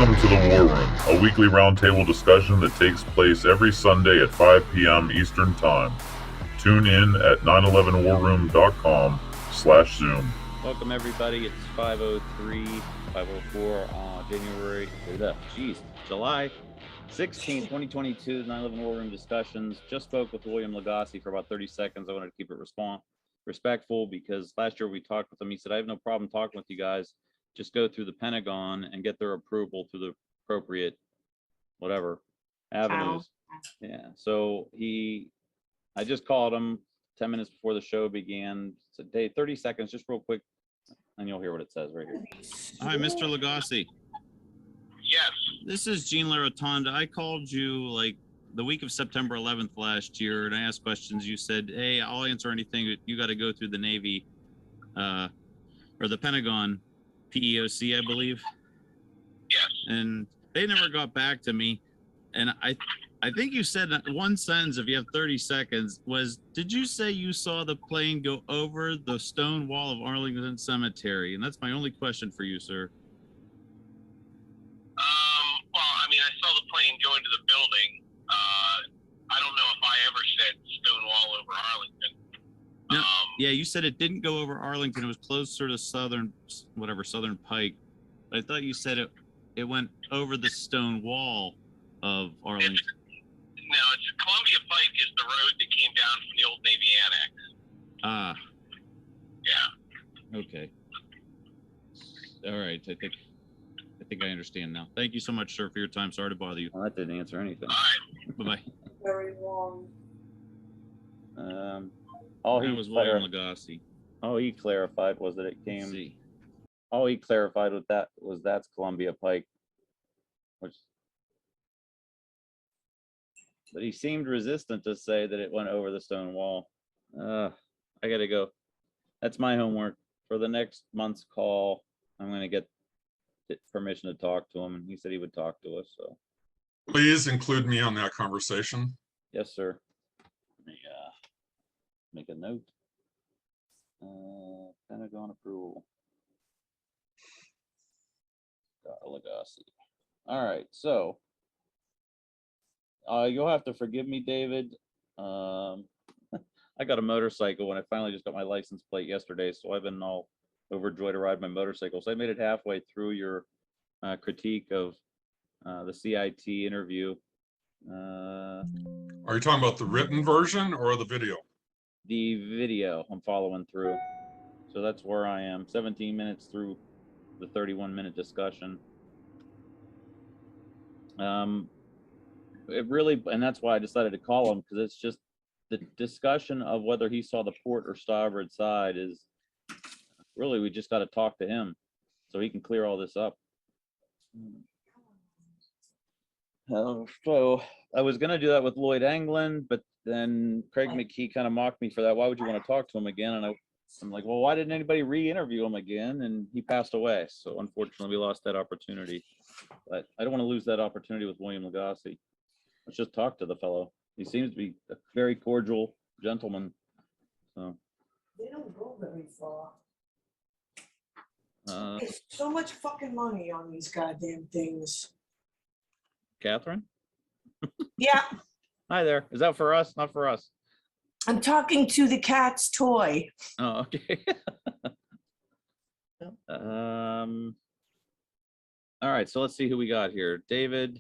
Welcome to the War Room, a weekly roundtable discussion that takes place every Sunday at 5 p.m. Eastern Time. Tune in at 911warroom.com/Zoom. Welcome everybody. It's 504 on July 16, 2022, 911 War Room discussions. Just spoke with William Lagasse for about 30 seconds. I wanted to keep it respectful because last year we talked with him. He said, I have no problem talking with you guys. Just go through the Pentagon and get their approval through the appropriate, whatever, avenues. Yeah. So I just called him 10 minutes before the show began. Said, Dave, 30 seconds, just real quick, and you'll hear what it says right here. Hi, Mr. Lagasse. Yes. This is Gene Larotonda. I called you like the week of September 11th last year, and I asked questions. You said, hey, I'll answer anything, but you got to go through the Navy or the Pentagon PEOC, I believe. Yes. And they never got back to me. And I think you said one sentence, if you have 30 seconds, was, did you say you saw the plane go over the stone wall of Arlington Cemetery? And that's my only question for you, sir. Well, I mean, I saw the plane go into the building. I don't know if I ever said stone wall over Arlington. No, yeah, you said it didn't go over Arlington. It was closer to Southern Pike. But I thought you said it went over the stone wall of Arlington. It's Columbia Pike is the road that came down from the old Navy Annex. Ah. Yeah. Okay. All right. I think I understand now. Thank you so much, sir, for your time. Sorry to bother you. Well, that didn't answer anything. All right. Bye-bye. Very long. That was William Lagasse. All he clarified was that it came. All he clarified with that was that's Columbia Pike, but he seemed resistant to say that it went over the stone wall. I gotta go. That's my homework for the next month's call. I'm gonna get permission to talk to him, and he said he would talk to us. So please include me on that conversation. yes, sir. Let me make a note. Pentagon approval. Lagasse. All right, so you'll have to forgive me, David. I got a motorcycle when I finally just got my license plate yesterday, so I've been all overjoyed to ride my motorcycle. So I made it halfway through your critique of the CIT interview. Are you talking about the written version or the video? The video. I'm following through. So that's where I am. 17 minutes through the 31-minute discussion. It really, and that's why I decided to call him, because it's just the discussion of whether he saw the port or starboard side is really, we just got to talk to him so he can clear all this up. So I was going to do that with Lloyd Anglin, but then Craig McKee kind of mocked me for that. Why would you want to talk to him again? And I'm like, well, why didn't anybody re-interview him again? And he passed away. So unfortunately, we lost that opportunity. But I don't want to lose that opportunity with William Lagasse. Let's just talk to the fellow. He seems to be a very cordial gentleman. So They don't go very far. uh, There's so much fucking money on these goddamn things. Catherine? Yeah, Hi there. Is that for us? Not for us. I'm talking to the cat's toy. Oh, okay. All right, so let's see who we got here. David,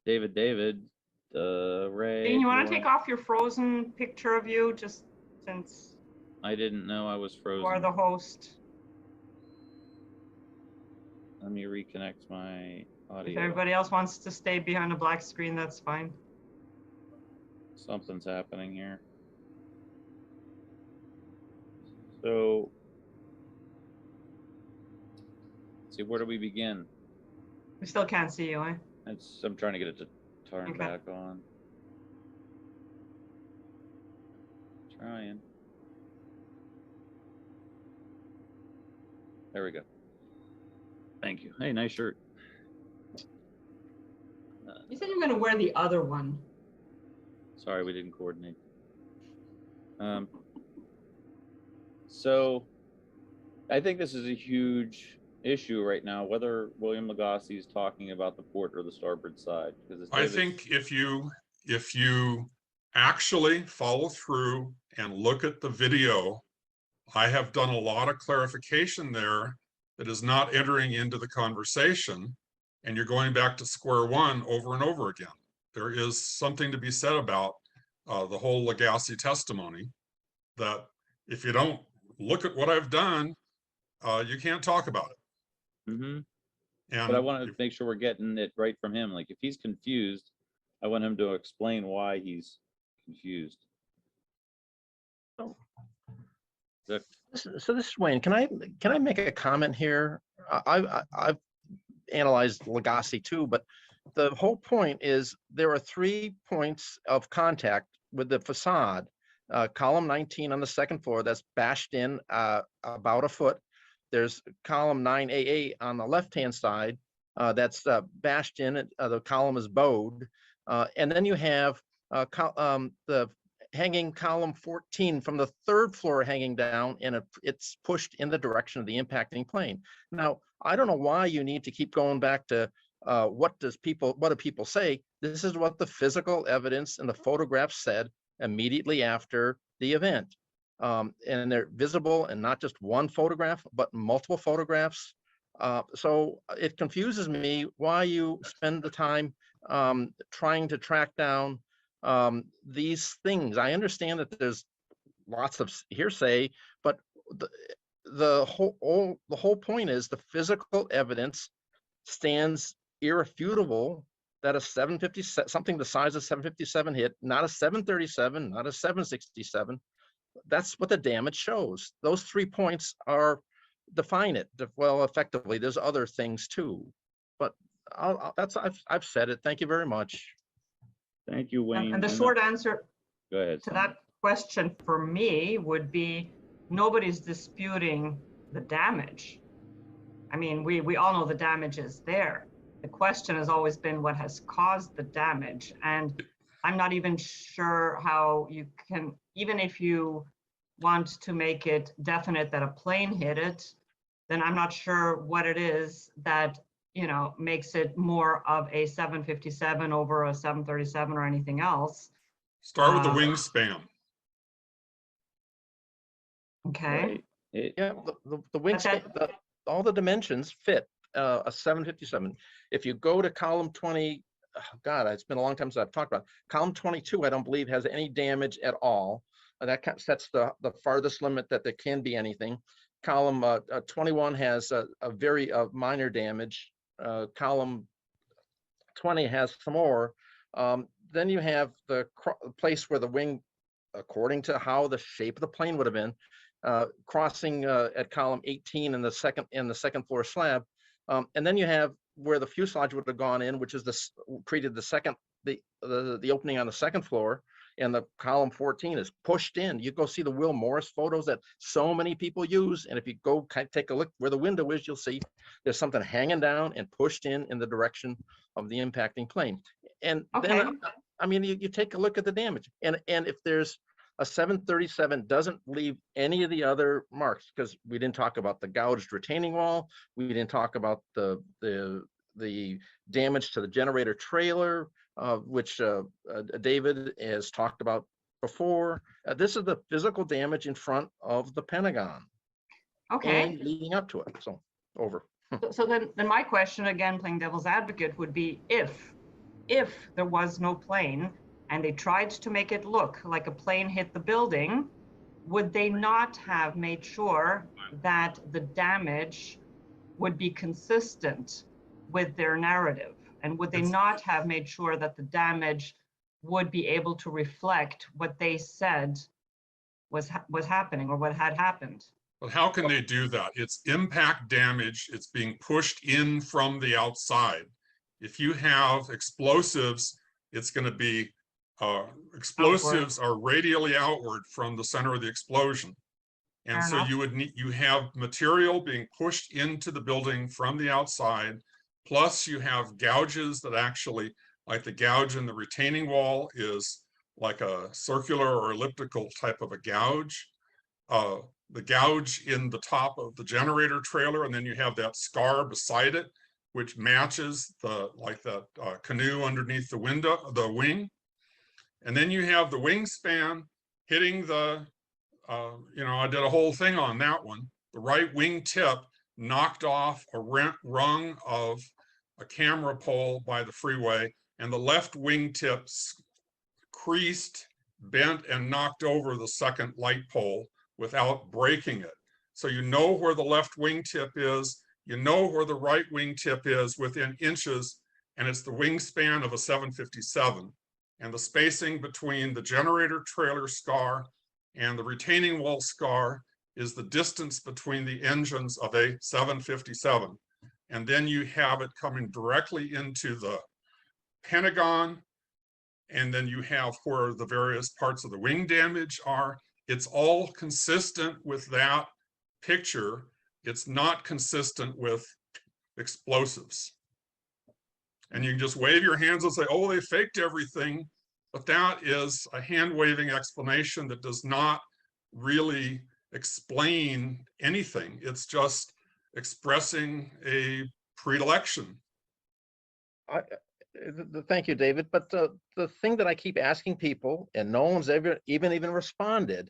Ray. Dean, you want to take off your frozen picture of you, just since I didn't know I was frozen. you are the host? Let me reconnect my audio. If everybody else wants to stay behind a black screen, that's fine. Something's happening here. So, let's see, where do we begin? We still can't see you, eh? I'm trying to get it to turn Okay. back on. Trying. There we go. Thank you. Hey, nice shirt. You said you were going to wear the other one. Sorry, we didn't coordinate. So I think this is a huge issue right now whether William Lagasse is talking about the port or the starboard side, because I think if you actually follow through and look at the video, I have done a lot of clarification there that is not entering into the conversation, and you're going back to square one over and over again. There is something to be said about the whole Lagasse testimony, that if you don't look at what I've done, you can't talk about it. Mm-hmm. And But I want to make sure we're getting it right from him. Like if he's confused, I want him to explain why he's confused. Oh. The- So this is Wayne. Can I make a comment here? I've analyzed Lagasse too, but the whole point is there are 3 points of contact with the facade. Column 19 on the second floor that's bashed in about a foot. There's column 9AA on the left-hand side that's bashed in. The column is bowed. And then you have the hanging column 14 from the 3rd floor hanging down, and it's pushed in the direction of the impacting plane. Now, I don't know why you need to keep going back to what do people say? This is what the physical evidence and the photographs said immediately after the event. And they're visible, and not just one photograph, but multiple photographs. So it confuses me why you spend the time trying to track down these things. I understand that there's lots of hearsay, but the whole point is the physical evidence stands irrefutable that a 757, something the size of 757 hit, not a 737, not a 767. That's what the damage shows. Those 3 points define it well effectively. There's other things too, but I've said it. Thank you very much. Thank you, Wayne. And the short answer Go ahead, to Sonia. that question for me would be nobody's disputing the damage. I mean, we all know the damage is there. The question has always been what has caused the damage. And I'm not even sure how you can, even if you want to make it definite that a plane hit it, then I'm not sure what it is that, you know, makes it more of a 757 over a 737 or anything else. start with the wingspan. Okay. Right. Yeah, the wingspan, all the dimensions fit a 757. If you go to column 20, oh God, it's been a long time since I've talked about it. Column 22, I don't believe has any damage at all. That sets the farthest limit that there can be anything. Column 21 has a very minor damage. Column 20 has some more. Then you have the place where the wing, according to how the shape of the plane would have been, crossing at column 18 in the second floor slab. And then you have where the fuselage would have gone in, which is created the opening on the second floor, and the column 14 is pushed in. You go see the Will Morris photos that so many people use, and if you go take a look where the window is, you'll see there's something hanging down and pushed in the direction of the impacting plane. And then, I mean, you take a look at the damage, and if there's a 737 doesn't leave any of the other marks, because we didn't talk about the gouged retaining wall, we didn't talk about the damage to the generator trailer, which David has talked about before. This is the physical damage in front of the Pentagon. Okay. And leading up to it. So over. So then my question, again, playing devil's advocate, would be if there was no plane and they tried to make it look like a plane hit the building, would they not have made sure that the damage would be consistent with their narrative? And would they not have made sure that the damage would be able to reflect what they said was happening or what had happened? But how can they do that? It's impact damage. It's being pushed in from the outside. If you have explosives, it's going to be explosives are radially outward from the center of the explosion. And Fair so enough. you have material being pushed into the building from the outside, plus you have gouges that actually, like the gouge in the retaining wall is like a circular or elliptical type of a gouge. the gouge in the top of the generator trailer, and then you have that scar beside it, which matches the, like that canoe underneath the window, the wing. And then you have the wingspan hitting the, I did a whole thing on that one. The right wing tip knocked off a rung of a camera pole by the freeway, and the left wing tip creased, bent, and knocked over the second light pole without breaking it. So you know where the left wingtip is, you know where the right wingtip is within inches, and it's the wingspan of a 757. And the spacing between the generator trailer scar and the retaining wall scar is the distance between the engines of a 757. And then you have it coming directly into the Pentagon, and then you have where the various parts of the wing damage are. It's all consistent with that picture. It's not consistent with explosives. And you can just wave your hands and say, oh, they faked everything. But that is a hand-waving explanation that does not really explain anything. It's just expressing a predilection. Thank you, David. But the thing that I keep asking people, and no one's ever even responded,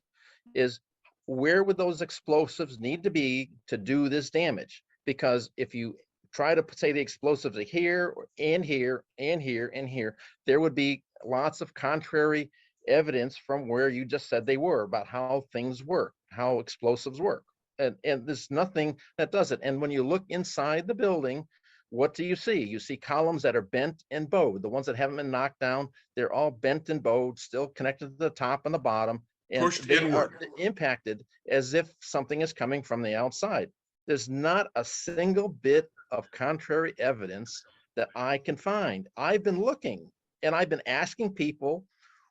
is where would those explosives need to be to do this damage? Because if you try to say the explosives are here and here and here and here, there would be lots of contrary evidence from where you just said they were about how things work, how explosives work. And there's nothing that does it. And when you look inside the building, what do you see? You see columns that are bent and bowed. The ones that haven't been knocked down, they're all bent and bowed, still connected to the top and the bottom. And Pushed they inward. are impacted as if something is coming from the outside. There's not a single bit of contrary evidence that I can find. I've been looking and I've been asking people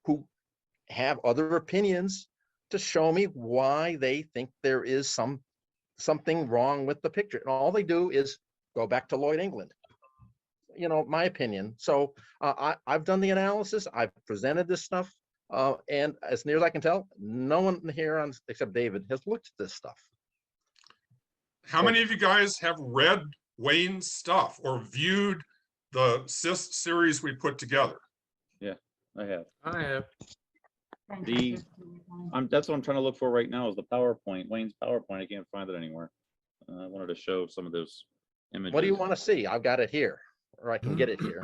who have other opinions to show me why they think there is something wrong with the picture. And all they do is go back to Lloyd England. You know, my opinion. So I've done the analysis. I've presented this stuff. And as near as I can tell, no one here except David has looked at this stuff. How many of you guys have read Wayne's stuff or viewed the series we put together? Yeah, I have. I have. That's what I'm trying to look for right now is the PowerPoint, Wayne's PowerPoint. I can't find it anywhere. I wanted to show some of those images. What do you want to see? I've got it here, or I can get it here.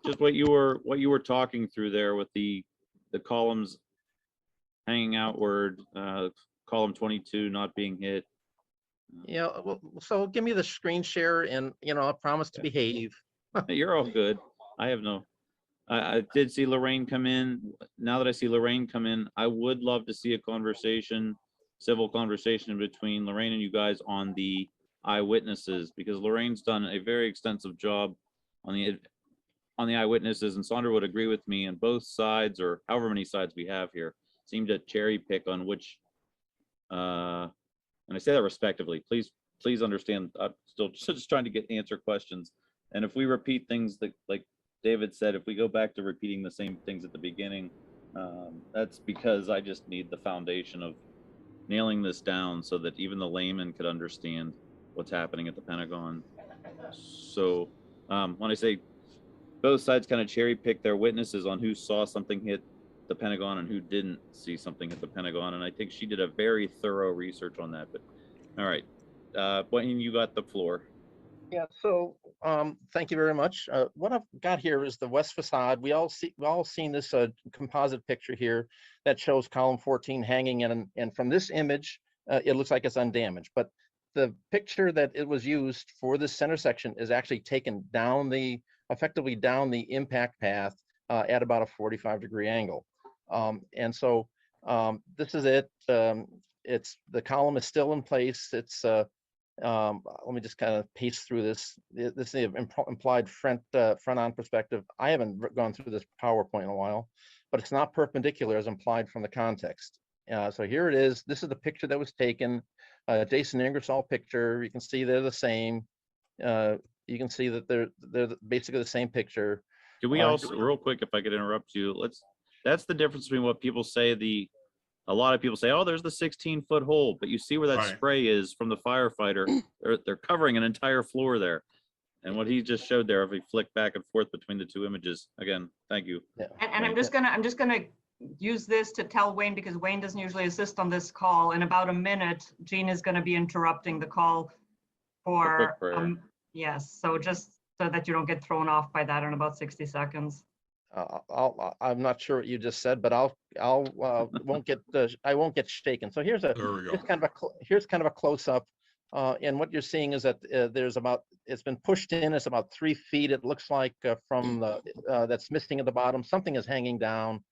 Just what you were talking through there with the columns hanging outward, column 22 not being hit. Yeah, well, so give me the screen share and, I promise to behave. You're all good. I did see Lorraine come in. Now that I see Lorraine come in, I would love to see a civil conversation between Lorraine and you guys on the eyewitnesses, because Lorraine's done a very extensive job on the eyewitnesses, and Sandra would agree with me, and both sides, or however many sides we have here, seem to cherry pick on which, and I say that respectively. Please understand, I'm still just trying to answer questions. And if we repeat things that, like David said, if we go back to repeating the same things at the beginning, that's because I just need the foundation of nailing this down so that even the layman could understand what's happening at the Pentagon. So when I say both sides kind of cherry pick their witnesses on who saw something hit the Pentagon and who didn't see something hit the Pentagon, and I think she did a very thorough research on that. But all right, Wayne, you got the floor. Yeah, so thank you very much. What I've got here is the west facade. We all seen this composite picture here that shows column 14 hanging in, and from this image, it looks like it's undamaged. But the picture that it was used for this center section is actually taken effectively down the impact path at about a 45-degree angle. And so this is it. The column is still in place. It's let me just kind of pace through this. This is the implied front-on perspective. I haven't gone through this PowerPoint in a while, but it's not perpendicular as implied from the context. So here it is. This is the picture that was taken. Jason Ingersoll picture. You can see they're the same. You can see that they're basically the same picture. Can we also, real quick, if I could interrupt you, that's the difference between what people say the a lot of people say, oh, there's the 16-foot hole, but you see where that Right. spray is from the firefighter. They're covering an entire floor there. And what he just showed there, if we flick back and forth between the two images, again, thank you. And I'm just gonna use this to tell Wayne, because Wayne doesn't usually assist on this call. In about a minute, Jean is gonna be interrupting the call for, quick prayer. yes, so just so that you don't get thrown off by that in about 60 seconds. I'm not sure what you just said, but won't get shaken. So here's There we go. here's kind of a close up. And what you're seeing is that it's been pushed in, it's about 3 feet. It looks like from that's missing at the bottom, something is hanging down.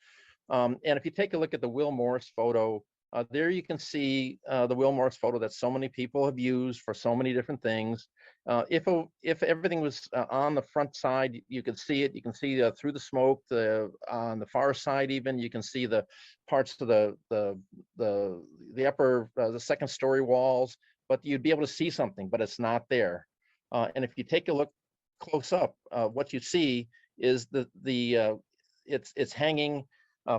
And if you take a look at the Will Morris photo, there you can see the Will Morris photo that so many people have used for so many different things. If everything was on the front side, you could see it. You can see through the smoke. On the far side, even you can see the parts of the upper the second story walls. But you'd be able to see something, but it's not there. And if you take a look close up, what you see is it's hanging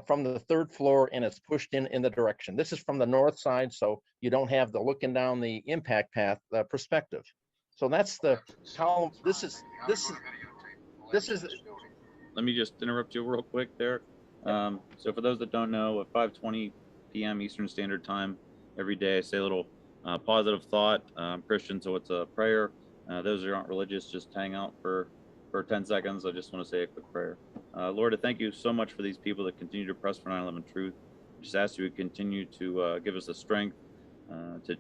from the 3rd floor, and it's pushed in the direction. This is from the north side, so you don't have the looking down the impact path perspective. So that's the column. This is. Let me just interrupt you real quick there. So for those that don't know, at 5:20 p.m. Eastern Standard Time every day, I say a little positive thought. I'm Christian, so it's a prayer. Those who aren't religious, just hang out for 10 seconds. I just want to say a quick prayer. Lord, I thank you so much for these people that continue to press for 9/11 truth. I just ask you to continue to give us the strength to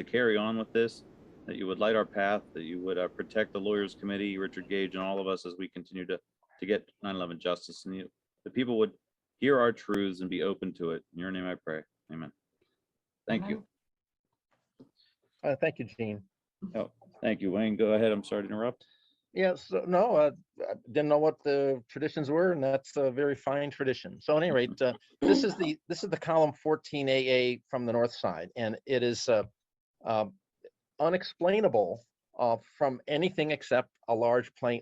carry on with this, that you would light our path, that you would protect the Lawyers Committee, Richard Gage, and all of us as we continue to get 9/11 justice. And the people would hear our truths and be open to it. In your name I pray. Amen. Thank you. Thank you, Gene. Oh, thank you, Wayne. Go ahead. I'm sorry to interrupt. Yes, no, I didn't know what the traditions were, and that's a very fine tradition. So at any rate, this is the column 14AA from the north side, and it is unexplainable from anything except the large plane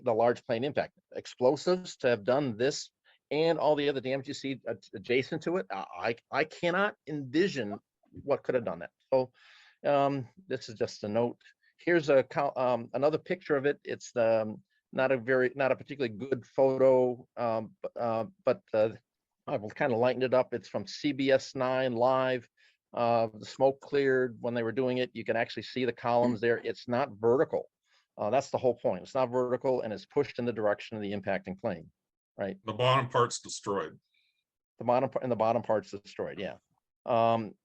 impact. Explosives to have done this and all the other damage you see adjacent to it, I cannot envision what could have done that. So this is just a note. Here's another picture of it. It's not a particularly good photo, but I've kind of lightened it up. It's from CBS 9 Live. The smoke cleared when they were doing it. You can actually see the columns there. It's not vertical. That's the whole point. It's not vertical, and it's pushed in the direction of the impacting plane, right? The bottom part's destroyed. The bottom part's destroyed, yeah.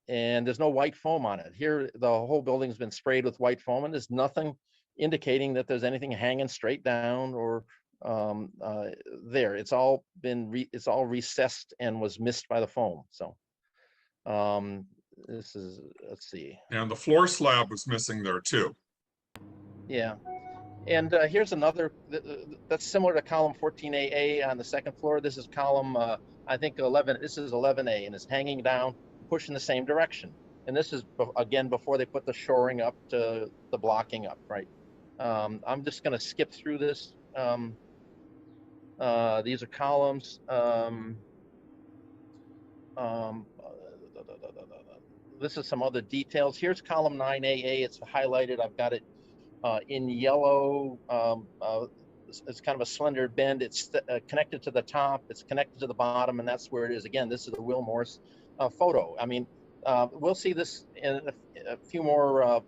And there's no white foam on it. Here, the whole building's been sprayed with white foam, and there's nothing indicating that there's anything hanging straight down or there. It's all recessed and was missed by the foam. So this is, let's see. And the floor slab was missing there too. Yeah. And here's another that's similar to column 14AA on the second floor. This is column, I think 11. This is 11A, and it's hanging down, pushing the same direction. And this is again before they put the shoring up to the blocking up, right? I'm just going to skip through this. These are columns. This is some other details. Here's column 9AA. It's highlighted. I've got it in yellow. It's kind of a slender bend. It's connected to the top. It's connected to the bottom, and that's where it is. Again, this is the Will Morris photo. I mean, we'll see this in a few more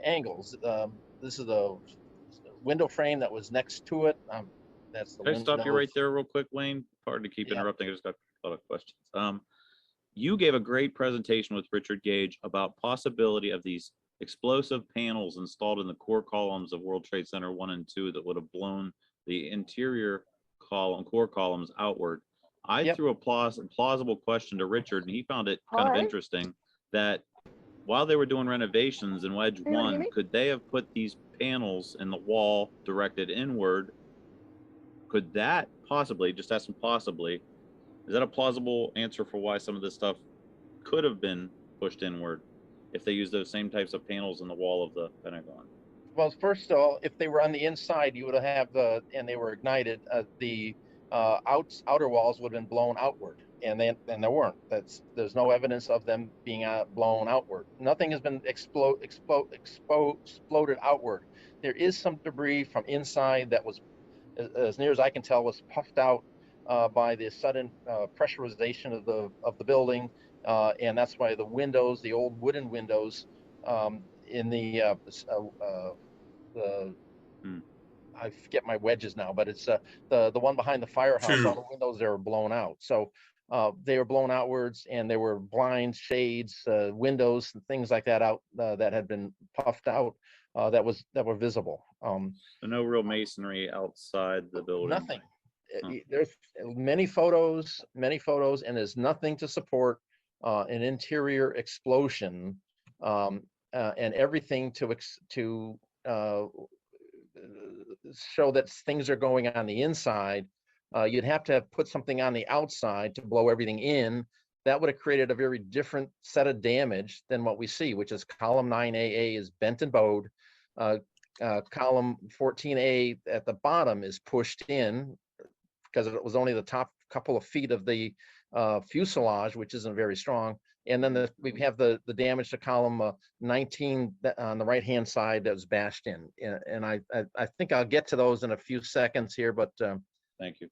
angles. This is the window frame that was next to it. That's the Can I window. stop you right there real quick, Wayne? Pardon to keep interrupting. I just got a lot of questions. You gave a great presentation with Richard Gage about possibility of these explosive panels installed in the core columns of World Trade Center 1 and 2 that would have blown the interior core columns outward. I threw a plausible question to Richard, and he found it kind of interesting that while they were doing renovations in Wedge 1, could they have put these panels in the wall directed inward? Could that possibly, just asking possibly, is that a plausible answer for why some of this stuff could have been pushed inward if they use those same types of panels in the wall of the Pentagon? Well, first of all, if they were on the inside, you would have and they were ignited, the outer walls would have been blown outward. and there weren't. There's no evidence of them being blown outward. Nothing has been exploded outward. There is some debris from inside that was, as near as I can tell, was puffed out by the sudden pressurization of the building, and that's why the windows, the old wooden windows, in the I forget my wedges now, but it's the one behind the firehouse. All the windows there were blown out, so they were blown outwards, and there were blinds, shades, windows, and things like that out that had been puffed out that were visible. So no real masonry outside the building. Nothing. There's many photos, and there's nothing to support an interior explosion, and everything to show that things are going on the inside. You'd have to have put something on the outside to blow everything in. That would have created a very different set of damage than what we see, which is column 9AA is bent and bowed. Column 14A at the bottom is pushed in because it was only the top couple of feet of the fuselage, which isn't very strong. And then we have the damage to column 19 on the right-hand side that was bashed in. And I think I'll get to those in a few seconds here, but thank you.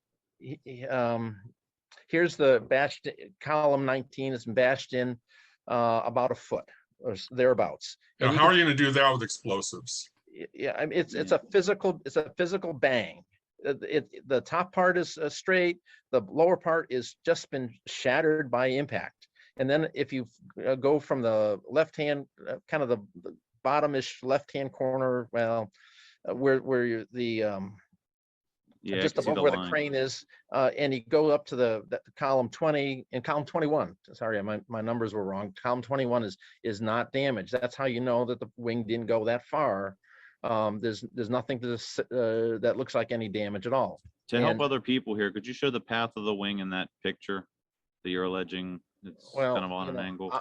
Here's the bashed column 19 is bashed in about a foot or thereabouts. Now, how are you going to do that with explosives? Yeah, I mean, it's a physical bang. The top part is straight. The lower part is just been shattered by impact. And then if you go from the left hand, kind of the bottomish left hand corner, well, where you're just above where the crane is, and you go up to the column 20 and column 21. Sorry, my numbers were wrong. Column 21 is not damaged. That's how you know that the wing didn't go that far. There's nothing that looks like any damage at all. To help other people here, could you show the path of the wing in that picture that you're alleging? It's kind of on an angle.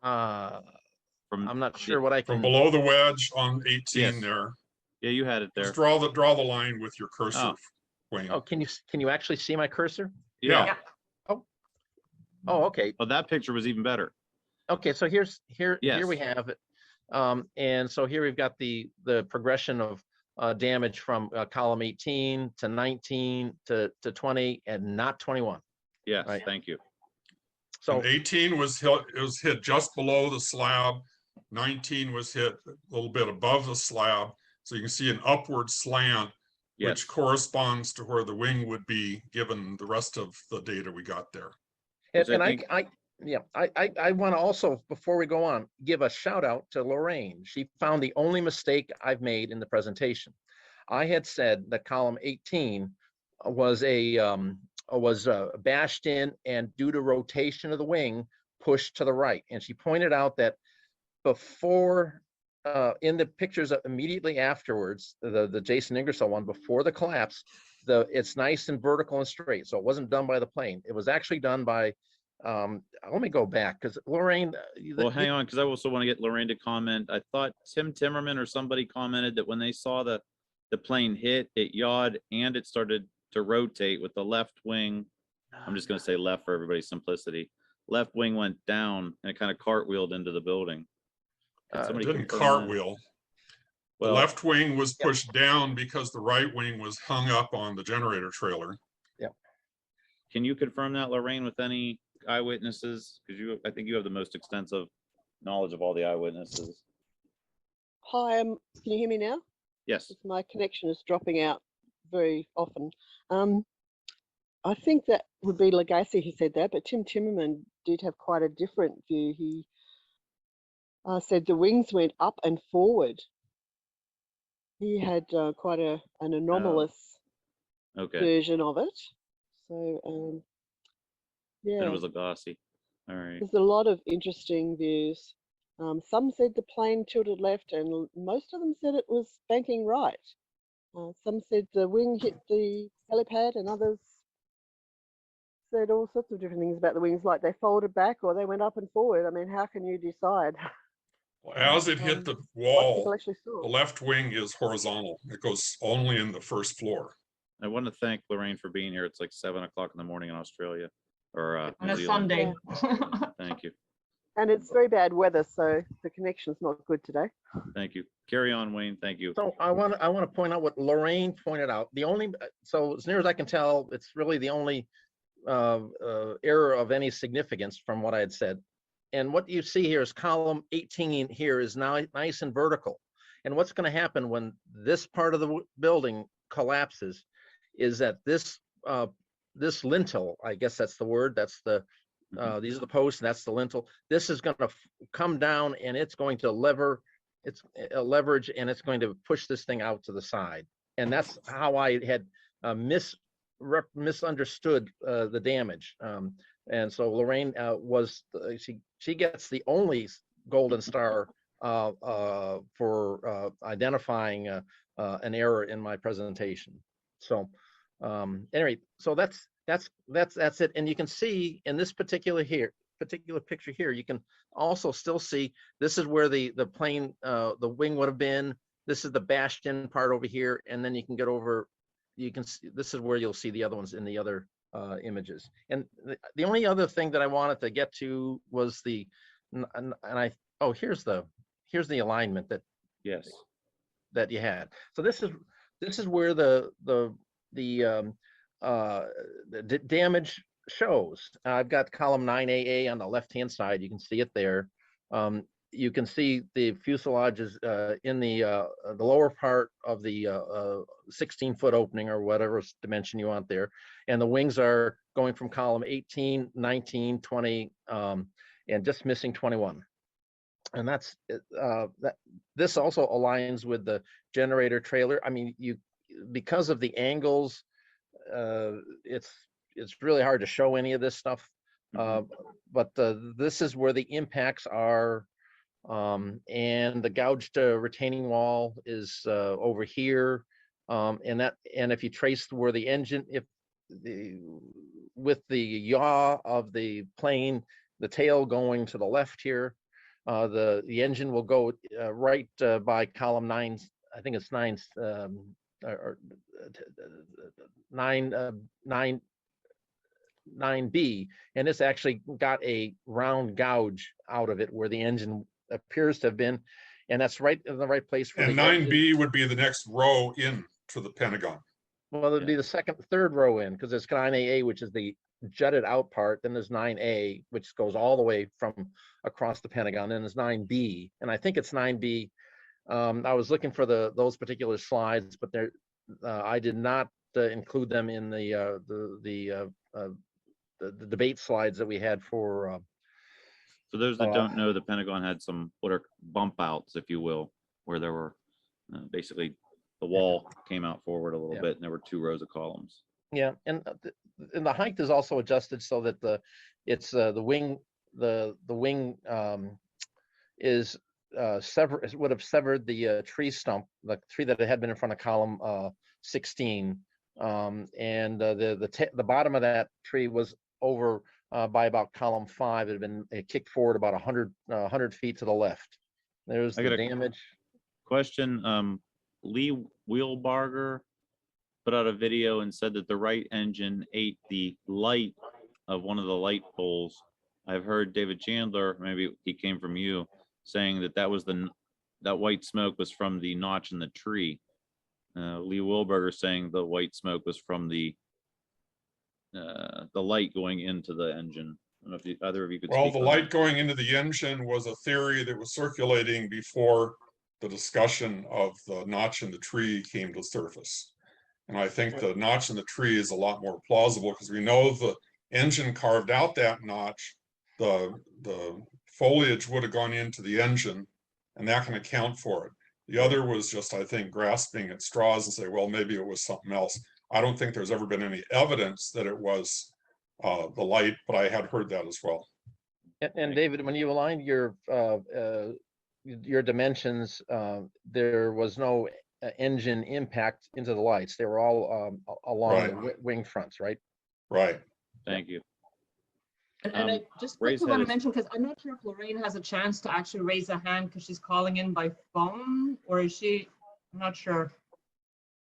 I'm not sure what I can. From below the wedge on 18 yes. there. Yeah, you had it there. Just draw the line with your cursor. Wing. Oh, can you actually see my cursor? Yeah. Oh, okay. Oh, that picture was even better. Okay, so here we have it. And so here we've got the progression of damage from column 18 to 19 to 20 and not 21. Yes, right. Thank you. So and 18 was hit just below the slab. 19 was hit a little bit above the slab. So you can see an upward slant, which corresponds to where the wing would be given the rest of the data we got there. And I want to also, before we go on, give a shout out to Lorraine. She found the only mistake I've made in the presentation. I had said that column 18 was bashed in and due to rotation of the wing pushed to the right. And she pointed out that before, in the pictures immediately afterwards, the Jason Ingersoll one, before the collapse, it's nice and vertical and straight. So it wasn't done by the plane. It was actually done by, let me go back because Lorraine. Well, hang on, because I also want to get Lorraine to comment. I thought Tim Timmerman or somebody commented that when they saw the plane hit, it yawed and it started to rotate with the left wing. I'm just going to say left for everybody's simplicity. Left wing went down and it kind of cartwheeled into the building. It didn't cartwheel. Well, the left wing was pushed down because the right wing was hung up on the generator trailer. Yeah. Can you confirm that, Lorraine, with any eyewitnesses? Because I think you have the most extensive knowledge of all the eyewitnesses. Hi, can you hear me now? Yes. My connection is dropping out very often. I think that would be Legacy who said that, but Tim Timmerman did have quite a different view. He said the wings went up and forward. He had quite an anomalous version of it. So, yeah. And it was Legacy. All right. There's a lot of interesting views. Some said the plane tilted left, and most of them said it was banking right. Some said the wing hit the helipad, and others said all sorts of different things about the wings, like they folded back or they went up and forward. I mean, how can you decide? As it hit the wall, the left wing is horizontal. It goes only in the first floor. I want to thank Lorraine for being here. It's like 7 o'clock in the morning in Australia. or On New a Zealand. Sunday. Thank you. And it's very bad weather, so the connection's not good today. Thank you. Carry on, Wayne. Thank you. So I want to point out what Lorraine pointed out. The only, so as near as I can tell, it's really the only error of any significance from what I had said. And what you see here is column 18 here is now nice and vertical. And what's going to happen when this part of the building collapses is that this this lintel, I guess that's the word, that's the these are the posts, and that's the lintel. This is going to come down, and it's going to leverage, and it's going to push this thing out to the side. And that's how I had misunderstood the damage. And so Lorraine she gets the only golden star for identifying an error in my presentation. So anyway, so that's it. And you can see in this particular picture here, you can also still see this is where the plane, the wing would have been. This is the bashed in part over here, and then you can get over. You can see this is where you'll see the other ones in the other images. And the only other thing that I wanted to get to was here's the alignment that Yes. that you had. So this is where the damage shows. I've got column 9AA on the left-hand side. You can see it there. You can see the fuselage is in the lower part of the 16-foot opening or whatever dimension you want there. And the wings are going from column 18, 19, 20, and just missing 21. And that's this also aligns with the generator trailer. I mean, because of the angles, it's really hard to show any of this stuff. But this is where the impacts are, and the gouged retaining wall is over here, and if you trace where the engine, with the yaw of the plane, the tail going to the left here, the engine will go right by column 9. I think it's 9 or 9B, and it's actually got a round gouge out of it where the engine appears to have been, and that's right in the right place. And 9B would be the next row in to the Pentagon. Well, it'd be the third row in, because it's 9AA, which is the jutted out part. Then there's 9A, which goes all the way from across the Pentagon. Then there's 9B, and I think it's 9B. I was looking for those particular slides, but I did not include them in the debate slides that we had for. For those that don't know, the Pentagon had some what are bump outs, if you will, where there were basically the wall came out forward a little bit, and there were 2 rows of columns. Yeah, and the height is also adjusted so that the wing is would have severed the tree stump, the tree that had been in front of column 16, and the bottom of that tree was over by about column 5. It had been kicked forward about 100 feet to the left. There's the damage. Question. Lee Wheelbarger put out a video and said that the right engine ate the light of one of the light poles. I've heard David Chandler, maybe he came from you, saying that was that white smoke was from the notch in the tree. Lee Wheelbarger saying the white smoke was from the light going into the engine. I don't know if either of you could. Well, the light going into the engine was a theory that was circulating before the discussion of the notch in the tree came to the surface. And I think the notch in the tree is a lot more plausible, because we know the engine carved out that notch, the foliage would have gone into the engine, and that can account for it. The other was just, I think, grasping at straws and say, well, maybe it was something else. I don't think there's ever been any evidence that it was the light, but I had heard that as well. And David, when you aligned your dimensions, there was no engine impact into the lights. They were all along the wing fronts, right? Right. Thank you. And I just quickly want to mention, because I'm not sure if Lorraine has a chance to actually raise a hand because she's calling in by phone, or is she? I'm not sure.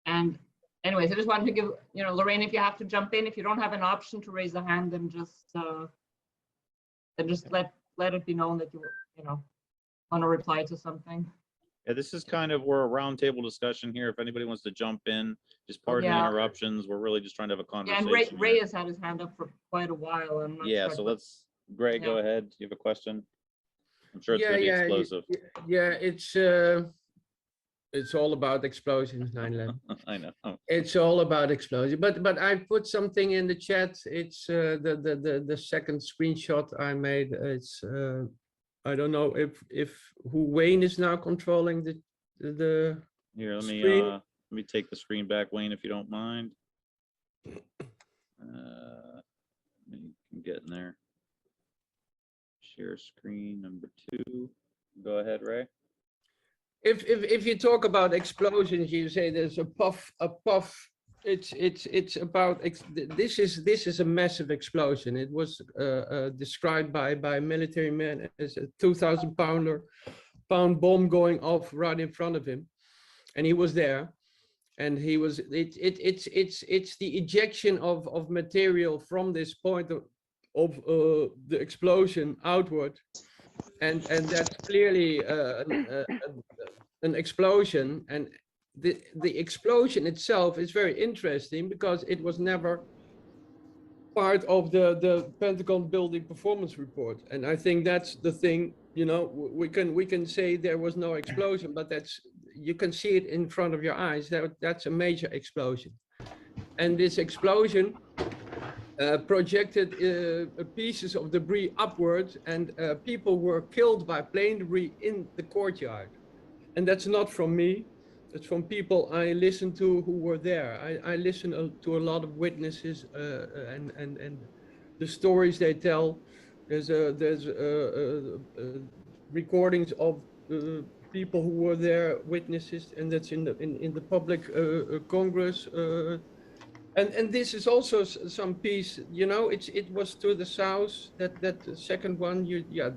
And anyways, I just wanted to give, Lorraine, if you have to jump in, if you don't have an option to raise a hand, then just let it be known that you want to reply to something. Yeah, this is kind of, we're a roundtable discussion here. If anybody wants to jump in, just pardon the Yeah. interruptions. We're really just trying to have a Yeah, and conversation. Ray here. has had his hand up for quite a while. I'm not Yeah, sure, so but- let's, Greg, go Yeah. ahead. Do you have a question? I'm sure it's gonna be explosive. It's all about explosions, 9/11. I know. It's all about explosion. But I put something in the chat. It's the second screenshot I made. It's I don't know if who Wayne is now controlling the Here, let screen. me take the screen back, Wayne, if you don't mind. You can get in there. Share screen number 2. Go ahead, Ray. If you talk about explosions, you say there's a puff. It's about this is a massive explosion. It was described by military men as a 2,000-pound bomb going off right in front of him, and he was there, and he was. It's the ejection of material from this point of the explosion outward, and that's clearly an explosion. And the explosion itself is very interesting because it was never part of the Pentagon building performance report. And I think that's the thing, we can say there was no explosion, but you can see it in front of your eyes. That's a major explosion. And this explosion projected pieces of debris upwards, and people were killed by plane debris in the courtyard. And that's not from me. It's from people I listened to who were there. I listened to a lot of witnesses and the stories they tell. There's recordings of people who were there, witnesses, and that's in the public Congress. And this is also some piece, it was to the south, that second one,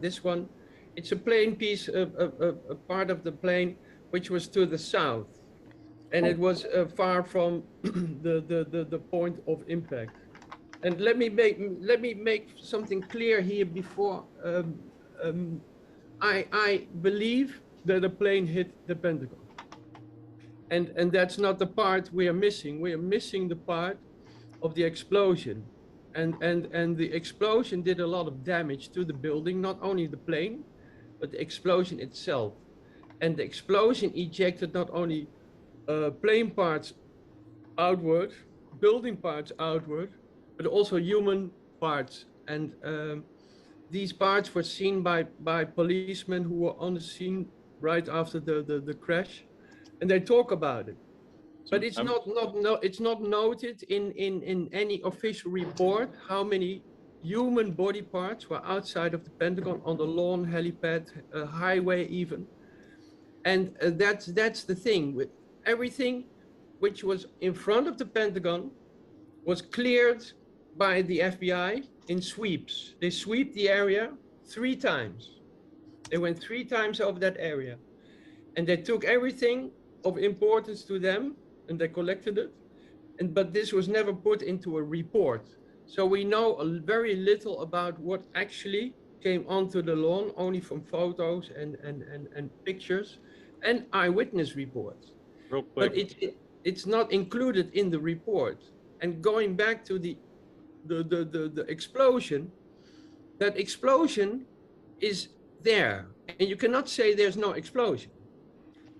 this one. It's a plane piece, a part of the plane, which was to the south. And it was far from the point of impact. And let me make something clear here before. I believe that a plane hit the Pentagon. And that's not the part we are missing. We are missing the part of the explosion. And the explosion did a lot of damage to the building, not only the plane, but the explosion itself. And the explosion ejected not only plane parts outward, building parts outward, but also human parts. And these parts were seen by policemen who were on the scene right after the crash, and they talk about it. But it's not noted in any official report how many human body parts were outside of the Pentagon, on the lawn, helipad, highway even. And that's the thing. With everything which was in front of the Pentagon was cleared by the FBI in sweeps. They sweep the area 3 times. They went 3 times over that area. And they took everything of importance to them and they collected it. But this was never put into a report. So we know very little about what actually came onto the lawn, only from photos and pictures and eyewitness reports. Real quick. But it's not included in the report. And going back to the explosion, that explosion is there. And you cannot say there's no explosion.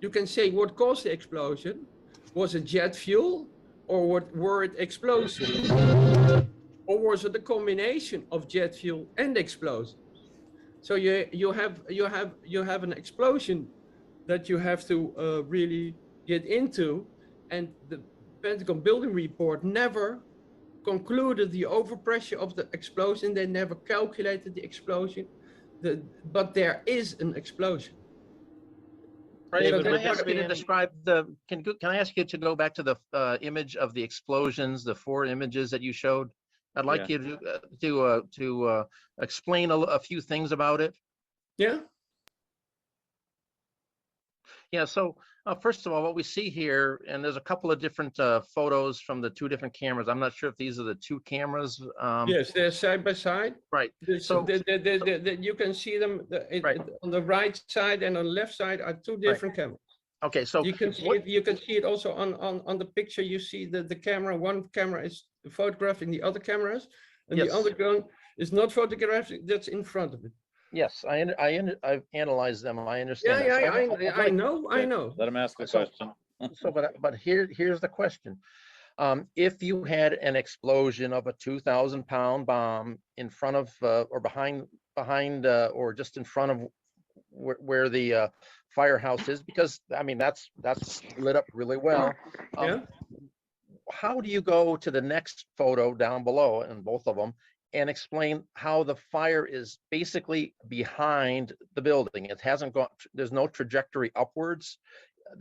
You can say what caused the explosion. Was it jet fuel, or were it explosives? Or was it a combination of jet fuel and explosives? So you have an explosion that you have to really get into, and the Pentagon building report never concluded the overpressure of the explosion. They never calculated the explosion, but there is an explosion. David, Can I would there ask be you to any- describe can I ask you to go back to the image of the explosions, the 4 images that you showed? I'd like you to explain a few things about it. Yeah. Yeah, so first of all, what we see here, and there's a couple of different photos from the two different cameras. I'm not sure if these are the two cameras. Yes, they're side by side. Right. So So, you can see them Right. on the right side and on the left side are two different cameras. okay, so You can see what- it. You can see it also on the picture. You see the camera. One camera is photographing the other cameras, and the Yes. other one is not photographing. That's in front of it. yes, I've analyzed them. I Yeah, understand. that. So yeah, I'd I like- know, I Okay, know. Let him ask a So- question. So, but here's the question. If you had an explosion of a 2,000-pound bomb in front of or behind or just in front of where the firehouse is, because I mean that's lit up really well. Yeah. How do you go to the next photo down below, and both of them, and explain how the fire is basically behind the building? It hasn't gone. There's no trajectory upwards.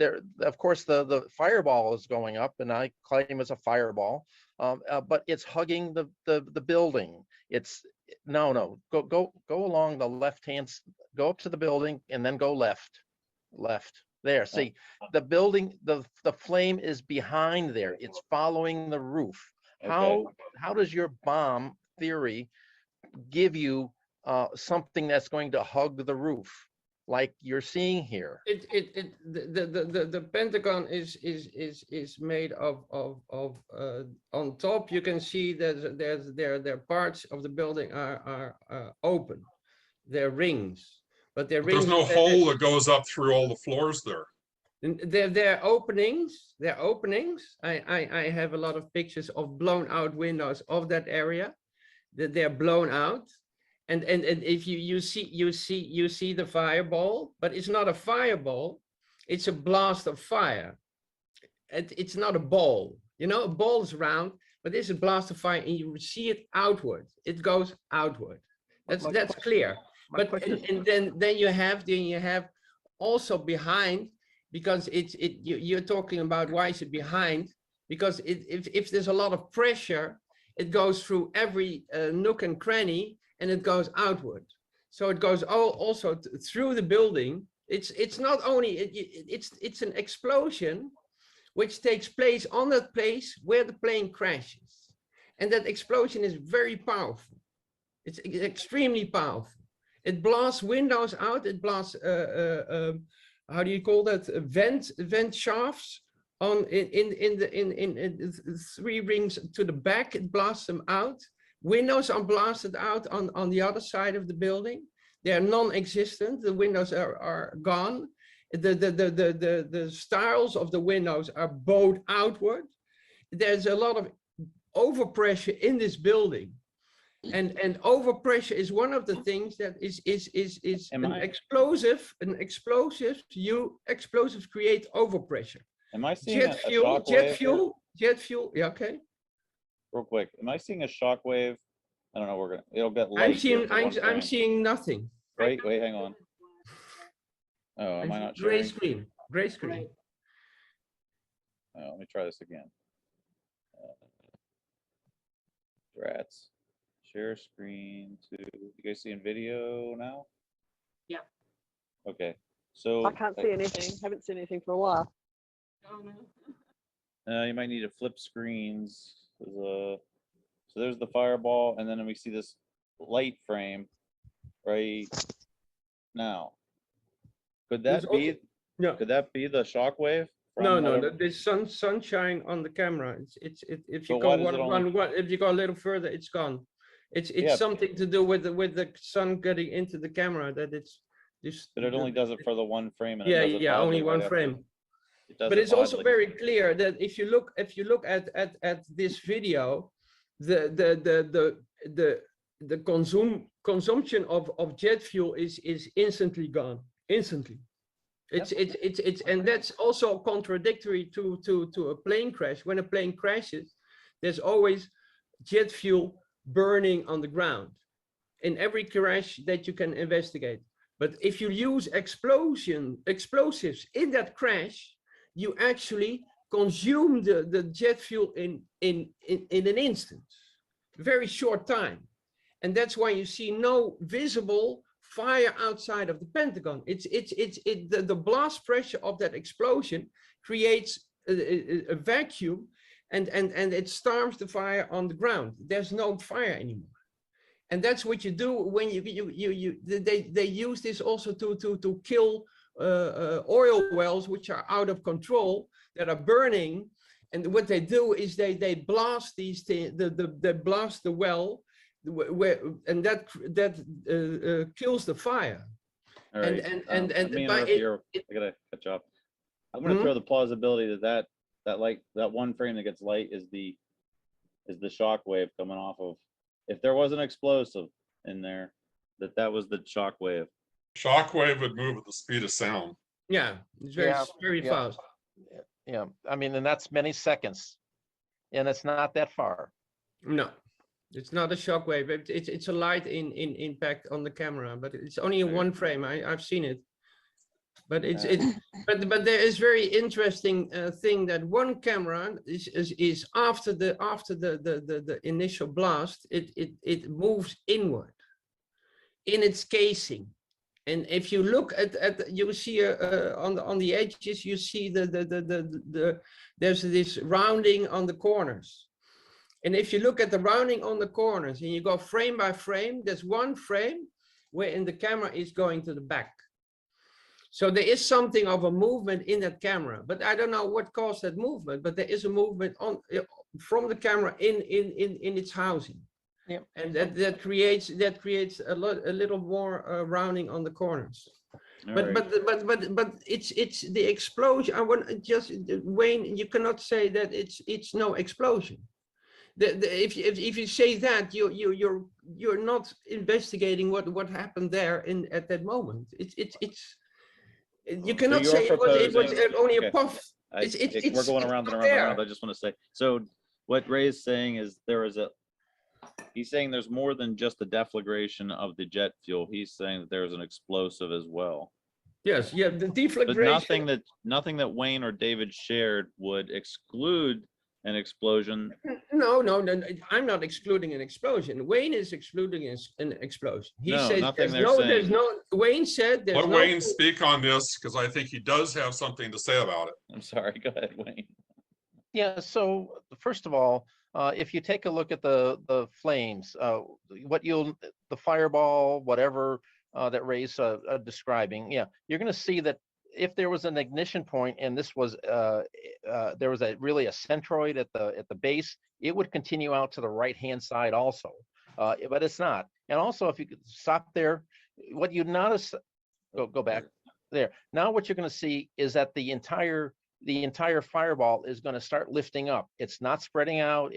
There, of course, the fireball is going up, and I claim it's a fireball, but it's hugging the building. It's no, go along the left hand, go up to the building, and then go left. There, see, the building, the flame is behind there. It's following the roof. How does your bomb theory give you something that's going to hug the roof like you're seeing here? The Pentagon is made of on top. You can see that there parts of the building are open. They're rings, but they're But there's rings. no hole that goes up through all the floors there. They're openings. They're openings. I have a lot of pictures of blown out windows of that area. That they're blown out. And if you see the fireball, but it's not a fireball, it's a blast of fire. It's not a ball. You know, a ball is round, but this is a blast of fire, and you see it outward. It goes outward. That's clear. But and then you have also behind, because you're talking about why is it behind? Because if there's a lot of pressure, it goes through every nook and cranny, and it goes outward. So it goes also through the building. It's not only, it's an explosion which takes place on that place where the plane crashes. And that explosion is very powerful. It's extremely powerful. It blasts windows out. It blasts, how do you call that? Vent shafts in the three rings to the back. It blasts them out. Windows are blasted out on the other side of the building. They are non-existent. The windows are gone. The styles of the windows are bowed outward. There's a lot of overpressure in this building. And overpressure is one of the things that is explosives create overpressure. Am I seeing Jet a fuel. shockwave? Yeah, okay. Real quick, am I seeing a shockwave? I don't know. It'll get light. here for one I'm frame. seeing nothing. Wait, hang on. Oh, am I not Gray sharing? screen. Gray screen. Oh, let me try this again. Drats. Share screen to. You guys seeing video now? Yeah. Okay. So I can't see anything. Haven't seen anything for a while. you might need to flip screens. So there's the fireball, and then we see this light frame right now. Could that There's be? also- No. Could that be the shockwave? from No, whatever- there's sunshine on the camera. If you But go why does it only- if you go a little further, it's gone. It's Yeah. something to do with the sun getting into the camera, that it's just. But it only does it for the one frame. And it Yeah, does it yeah, only oddly right one after. frame. It does But it it's also oddly. very clear that if you look at this video, the consumption of jet fuel is instantly gone. Instantly. It's and that's also contradictory to a plane crash. When a plane crashes, there's always jet fuel burning on the ground in every crash that you can investigate. But if you use explosives in that crash, you actually consume the jet fuel in an instant, very short time. And that's why you see no visible fire outside of the Pentagon. The blast pressure of that explosion creates a vacuum, and it starves the fire on the ground. There's no fire anymore. And that's what you do when they use this also to kill oil wells which are out of control, that are burning. And what they do is they blast these things, they blast the well, and that kills the fire. All right. And let me by interrupt you. I gotta cut you off. I'm gonna throw the plausibility that one frame that gets light is the shock wave coming off of, if there was an explosive in there, that was the shock wave. Shock wave would move at the speed of sound. Yeah, it's very fast. Yeah, I mean, and that's many seconds, and it's not that far. No, it's not a shock wave. It's a light in impact on the camera, but it's only in one frame. I've seen it. But but there is very interesting thing that one camera is after the initial blast, it moves inward in its casing. And if you look at you see on the edges, you see there's this rounding on the corners. And if you look at the rounding on the corners and you go frame by frame, there's one frame wherein the camera is going to the back. So there is something of a movement in that camera, but I don't know what caused that movement, but there is a movement from the camera in its housing. Yeah. And that creates a little more rounding on the corners. But it's the explosion. I want just, Wayne, you cannot say that it's no explosion. If you say that, you're not investigating what happened there at that moment. You cannot say it was only a puff. We're going around and around and around. I just want to say, so what Ray is saying is he's saying there's more than just the deflagration of the jet fuel. He's saying that there's an explosive as well. Yes, yeah, the deflagration. But nothing that Wayne or David shared would exclude an explosion. No, I'm not excluding an explosion. Wayne is excluding an explosion. He says there's no. Wayne said there's Let no. Wayne speak on this, because I think he does have something to say about it. I'm sorry. Go ahead, Wayne. Yeah. So first of all, if you take a look at the flames, the fireball, whatever that Ray's describing, yeah, you're going to see that if there was an ignition point and this was there was really a centroid at the base, it would continue out to the right hand side also, but it's not. And also, if you could stop there, what you notice, go back there. Now what you're going to see is that the entire fireball is going to start lifting up. It's not spreading out.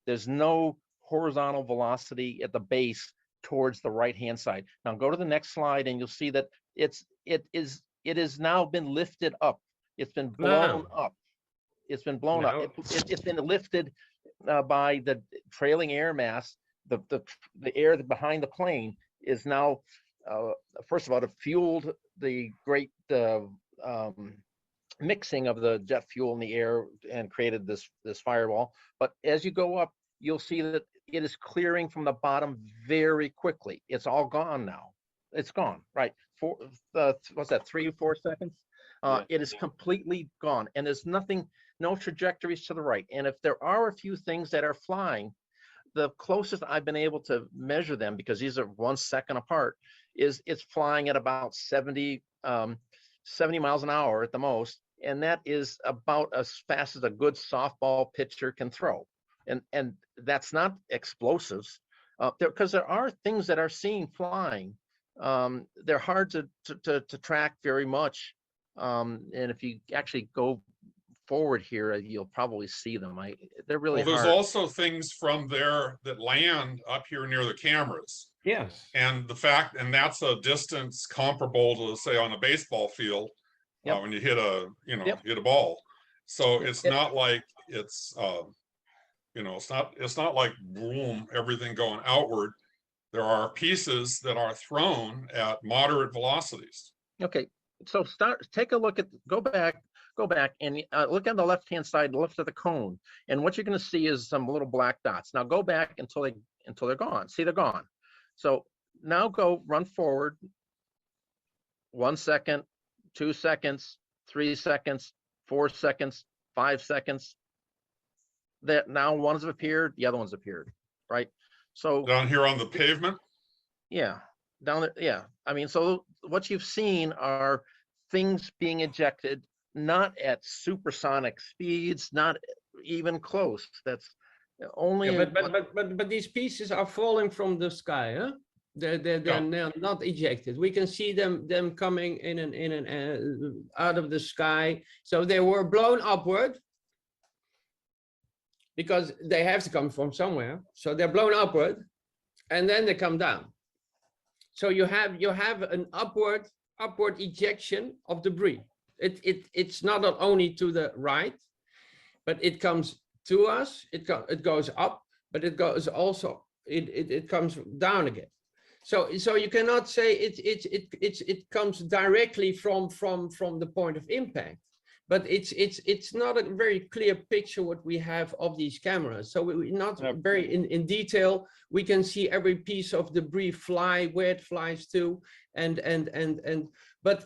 There's no horizontal velocity at the base towards the right hand side. Now go to the next slide and you'll see that it has now been lifted up. It's been blown up. It's been blown up. It's been lifted by the trailing air mass. The air behind the plane is now, first of all, it fueled the great mixing of the jet fuel in the air and created this fireball. But as you go up, you'll see that it is clearing from the bottom very quickly. It's all gone now. It's gone, right? What's that, 3 or 4 seconds? It is completely gone, and there's nothing, no trajectories to the right. And if there are a few things that are flying, the closest I've been able to measure them, because these are 1 second apart, is it's flying at about 70 miles an hour at the most, and that is about as fast as a good softball pitcher can throw. And that's not explosives, because there are things that are seen flying. They're hard to track very much, and if you actually go forward here, you'll probably see them. They're really well, there's hard. also things from there that land up here near the cameras. Yes. And that's a distance comparable to, say, on a baseball field, when you hit hit a ball. So it's not like it's it's not like boom, everything going outward. There are pieces that are thrown at moderate velocities. Okay, so take a look at, go back and look on the left-hand side, left of the cone. And what you're going to see is some little black dots. Now go back until they're gone. See, they're gone. So now go run forward 1 second, 2 seconds, 3 seconds, 4 seconds, 5 seconds. That now one's appeared, the other one's appeared, right? So Down here on the pavement, yeah, down there, yeah. I mean, so what you've seen are things being ejected, not at supersonic speeds, not even close. That's only. Yeah, but these pieces are falling from the sky, huh? They're not ejected. We can see them coming in and out of the sky. So they were blown upward because they have to come from somewhere. So they're blown upward, and then they come down. So you have an upward ejection of debris. It's not only to the right, but it comes to us. It goes up, but it goes also it comes down again. So you cannot say it comes directly from the point of impact, but it's not a very clear picture what we have of these cameras. So we're not very in detail. We can see every piece of debris fly, where it flies to, but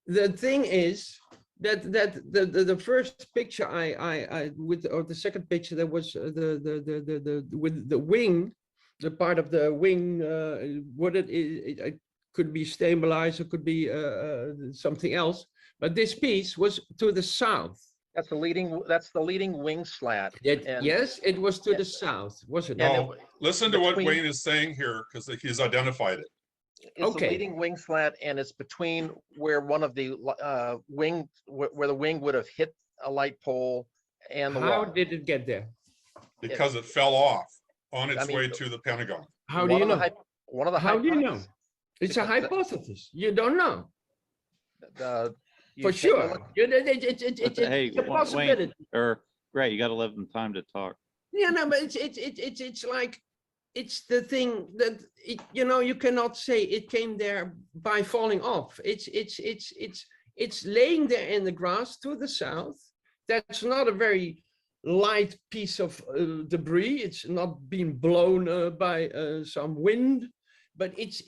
the thing is that the first picture or the second picture, that was with the wing. The part of the wing, what it could be stabilized, it could be something else. But this piece was to the south. That's the leading wing slat. Yes, it was to the south, wasn't it? no, listen to what between- Wayne is saying here, because he's identified it. It's Okay. the leading wing slat, and it's between where one of the where the wing would have hit a light pole and the How wall. did it get there? Because it fell off on its I mean, way to the Pentagon. How do you know? One of the How do you know? hypotheses- It's a hypothesis. You don't know you for take a sure. look- Hey, It's a Wayne, possibility. or Ray, you got to let them time to talk. Yeah, no, but it's like, it's the thing that you cannot say it came there by falling off. It's laying there in the grass to the south. That's not a very light piece of debris. It's not being blown by some wind, but it's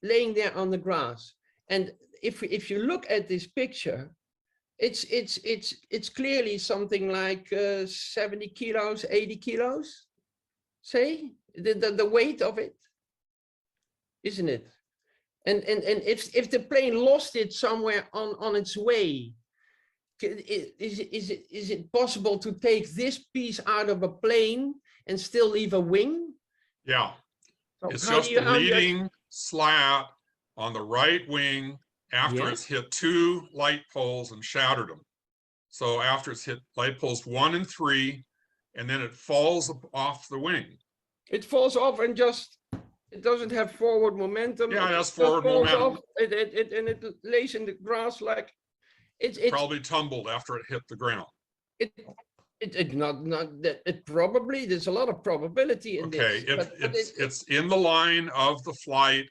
laying there on the grass. And if you look at this picture, it's clearly something like 70 kilos, 80 kilos, say the weight of it, isn't it? And if the plane lost it somewhere on its way, is it possible to take this piece out of a plane and still leave a wing? Yeah, So it's how just do you- the how do you- leading slat on the right wing after Yeah. it's hit 2 light poles and shattered them. So after it's hit light poles 1 and 3, and then it falls off the wing. It falls off and it doesn't have forward momentum. Yeah, it has just forward falls momentum. off, and it lays in the grass like it's Probably tumbled after it hit the ground. it not that it probably, there's a lot of probability in Okay, this. but it's in the line of the flight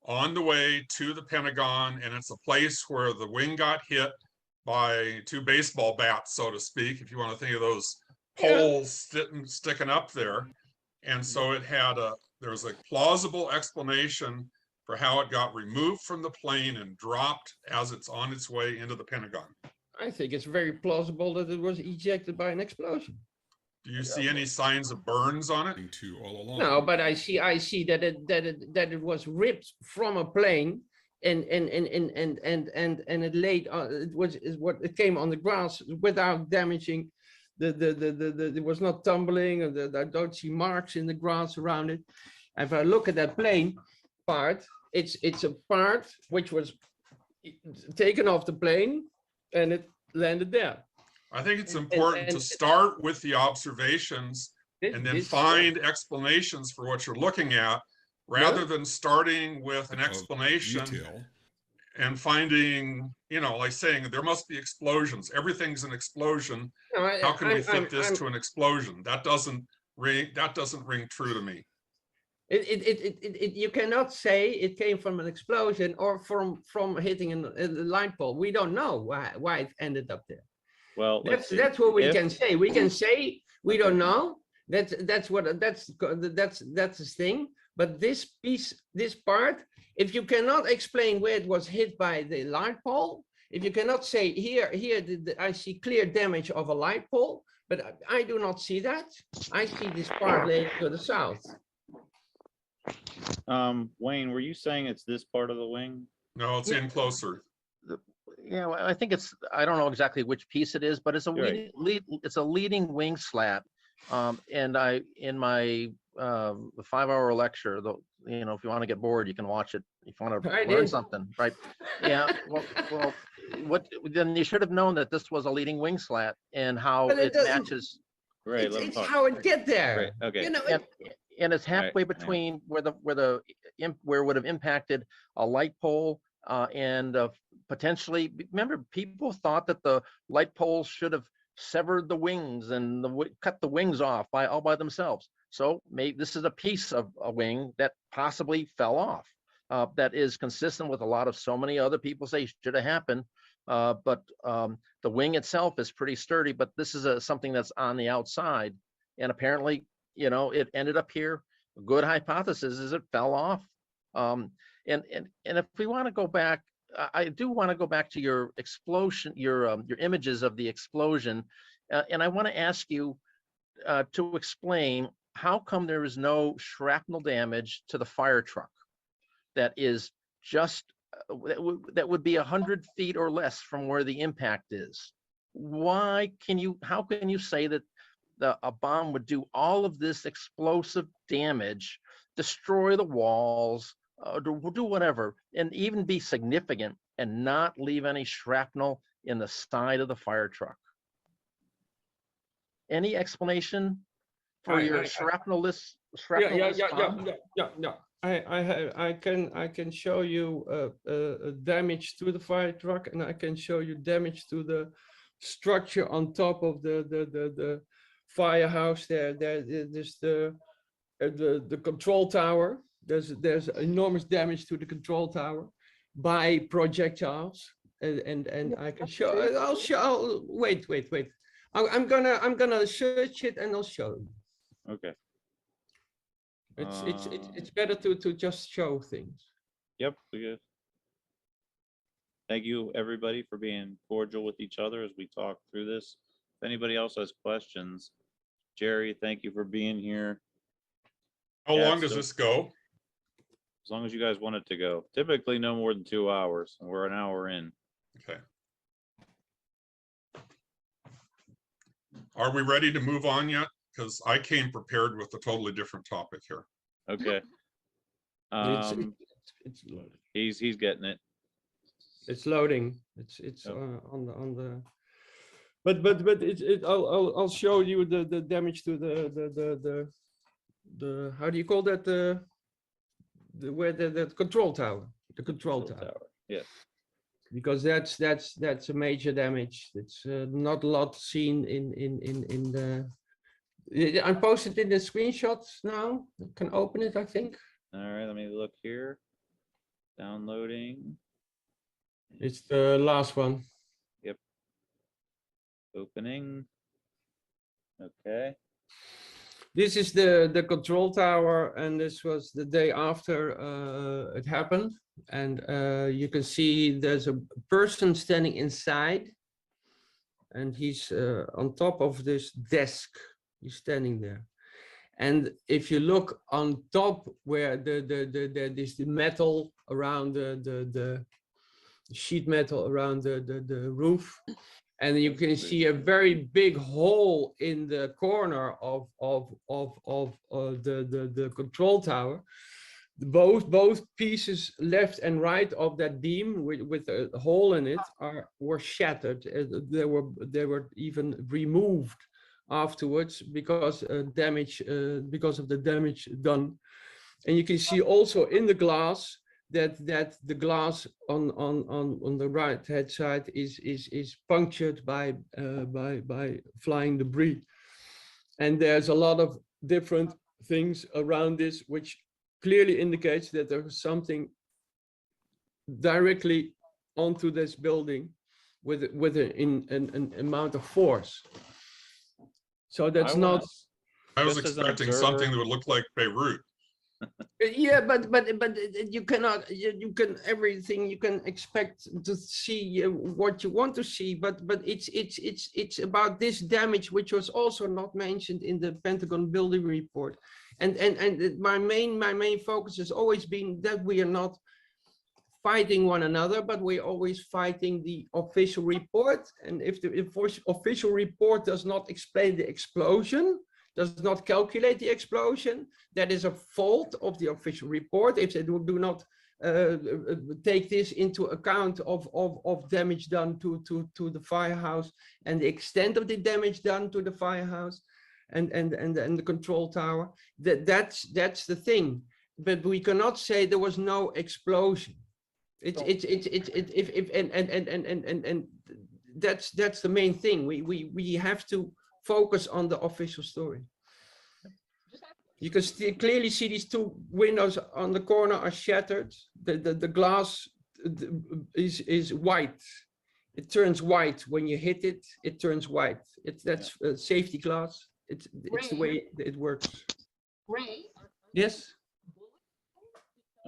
on the way to the Pentagon, and it's a place where the wing got hit by 2 baseball bats, so to speak, if you want to think of those poles sticking up there. And so there's a plausible explanation for how it got removed from the plane and dropped as it's on its way into the Pentagon. I think it's very plausible that it was ejected by an explosion. Do you see any signs of burns on it? To all along. No, but I see that it was ripped from a plane and it laid it came on the grass without damaging it was not tumbling, and I don't see marks in the grass around it. If I look at that plane part, it's a part which was taken off the plane and it landed there. I think it's And- important to and- start with the observations and then find explanations for what you're looking at, rather than starting with an Of explanation detail. and finding, like saying there must be explosions. Everything's an explosion. No, How can we I'm- fit this I'm- to an explosion? That doesn't ring true to me. You cannot say it came from an explosion or from hitting a light pole. We don't know why it ended up there. Well, let's see. That's what we If- can say. We can say we don't know. That's the thing. but this piece, this part, if you cannot explain where it was hit by the light pole, if you cannot say here, I see clear damage of a light pole, but I do not see that. I see this part laying to the south. Wayne, were you saying it's this part of the wing? No, it's in closer. Yeah, well, I think it's, I don't know exactly which piece it is, but it's a Right. it's a leading wing slat. And in my 5-hour lecture, though, you know, if you want to get bored, you can watch it. If you want to I learn did. something, right? Yeah. Well, then you should have known that this was a leading wing slat and how But it it doesn't- matches. Right, let him It's talk. how it get there. Right, okay. You know, And it's halfway hang on. between where it would have impacted a light pole and potentially, remember, people thought that the light poles should have severed the wings and cut the wings off all by themselves. So maybe this is a piece of a wing that possibly fell off. That is consistent with a lot of so many other people say should have happened. But the wing itself is pretty sturdy, but this is something that's on the outside. And apparently, you know, it ended up here. A good hypothesis is it fell off. And if we want to go back, I do want to go back to your explosion, your images of the explosion. And I want to ask you to explain how come there is no shrapnel damage to the fire truck that is just that would be 100 feet or less from where the impact is. How can you say that a bomb would do all of this explosive damage, destroy the walls, do whatever, and even be significant and not leave any shrapnel in the side of the fire truck? Any explanation for your shrapnel-less bomb? Yeah. I can show you damage to the fire truck, and I can show you damage to the structure on top of the firehouse. There's the control tower. There's enormous damage to the control tower by projectiles, and I can show. Wait. I'm gonna search it and I'll show you. Okay. It's better to just show things. Yep, we good. Thank you, everybody, for being cordial with each other as we talk through this. If anybody else has questions, Jerry, thank you for being here. How long does this go? As long as you guys want it to go. Typically no more than 2 hours, and we're an hour in. Okay. Are we ready to move on yet? Because I came prepared with a totally different topic here. Okay. It's loading. He's getting it. It's loading. It's Oh. on the. But I'll show you the damage to the how do you call that, where the control tower, the control tower. Yes. Because that's a major damage. It's not a lot seen in the. I posted in the screenshots now. You can open it, I think. All right, let me look here. Downloading. It's the last one. Yep. Opening. Okay. This is the control tower, and this was the day after it happened. And you can see there's a person standing inside, and he's on top of this desk. He's standing there. And if you look on top where there's the metal around the sheet metal around the roof, and you can see a very big hole in the corner of the control tower. Both pieces left and right of that beam with a hole in it were shattered. They were even removed afterwards because of the damage done. And you can see also in the glass that the glass on the right hand side is punctured by flying debris. And there's a lot of different things around this which clearly indicates that there was something directly onto this building with an amount of force. So that's not. I was expecting something that would look like Beirut. Yeah, but you cannot, you can, everything you can expect to see what you want to see, but it's about this damage, which was also not mentioned in the Pentagon building report. And my main focus has always been that we are not fighting one another, but we're always fighting the official report. And if the official report does not explain the explosion, does not calculate the explosion, that is a fault of the official report. If they do not take this into account of damage done to the firehouse and the extent of the damage done to the firehouse and the control tower, that's the thing. But we cannot say there was no explosion. It's that's the main thing. We have to focus on the official story. You can clearly see these two windows on the corner are shattered. The glass is white. It turns white when you hit it. It turns white. That's safety glass. It's the way it works. Ray? Yes.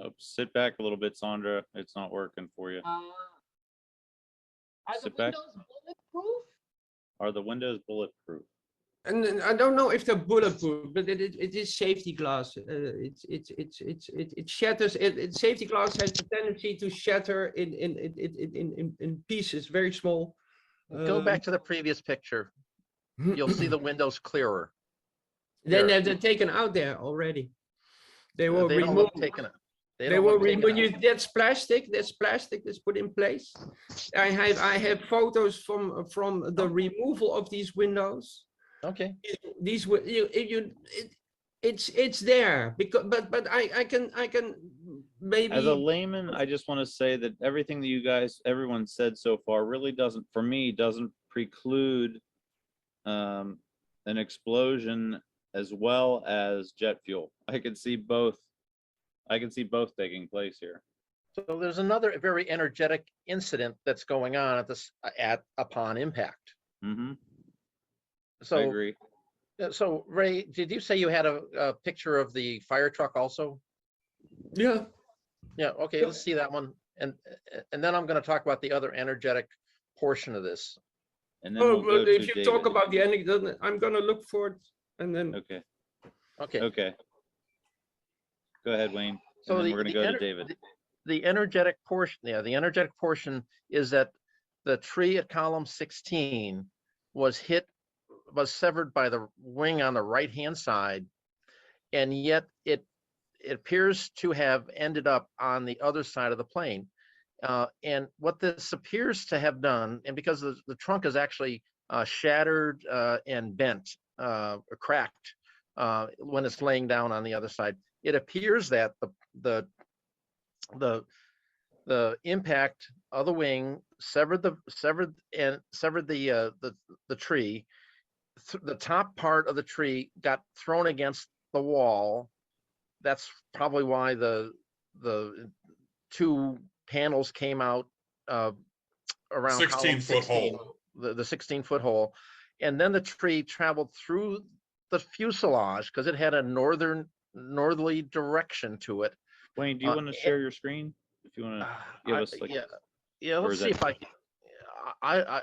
Oh, sit back a little bit, Sandra. It's not working for you. Are the Sit back. windows bulletproof? Are the windows bulletproof? And then I don't know if they're bulletproof, but it is safety glass. It shatters. Safety glass has the tendency to shatter in pieces, very small. Go back to the previous picture. You'll see the windows clearer. Then Here. they're taken out there already. They were They don't look removed. taken out. They were removed. That's plastic. That's plastic that's put in place. I have photos from the removal of these windows. Okay. These were it's there because but I can maybe As a layman, I just want to say that everything that everyone said so far really doesn't, for me, doesn't preclude an explosion as well as jet fuel. I can see both taking place here. So there's another very energetic incident that's going on upon impact. Mm-hmm. So I agree. So Ray, did you say you had a picture of the fire truck also? yeah. Yeah, okay, let's see that one. And then I'm going to talk about the other energetic portion of this. And then Oh, we'll well, go if to you talk David. about the anecdote, I'm gonna look for it and then Okay. Okay. Okay. Go ahead, Wayne. So And then we're going to go to David. The energetic portion, the energetic portion is that the tree at column 16 was severed by the wing on the right-hand side, and yet it appears to have ended up on the other side of the plane. And what this appears to have done, and because the trunk is actually shattered and bent, or cracked when it's laying down on the other side, it appears that the impact of the wing severed the tree. The top part of the tree got thrown against the wall. That's probably why the two panels came out around 16-foot hole. The 16-foot hole, and then the tree traveled through the fuselage because it had a northerly direction to it. Wayne, do you want to share your screen? If you want to give us like, yeah. or Let's is see that- if I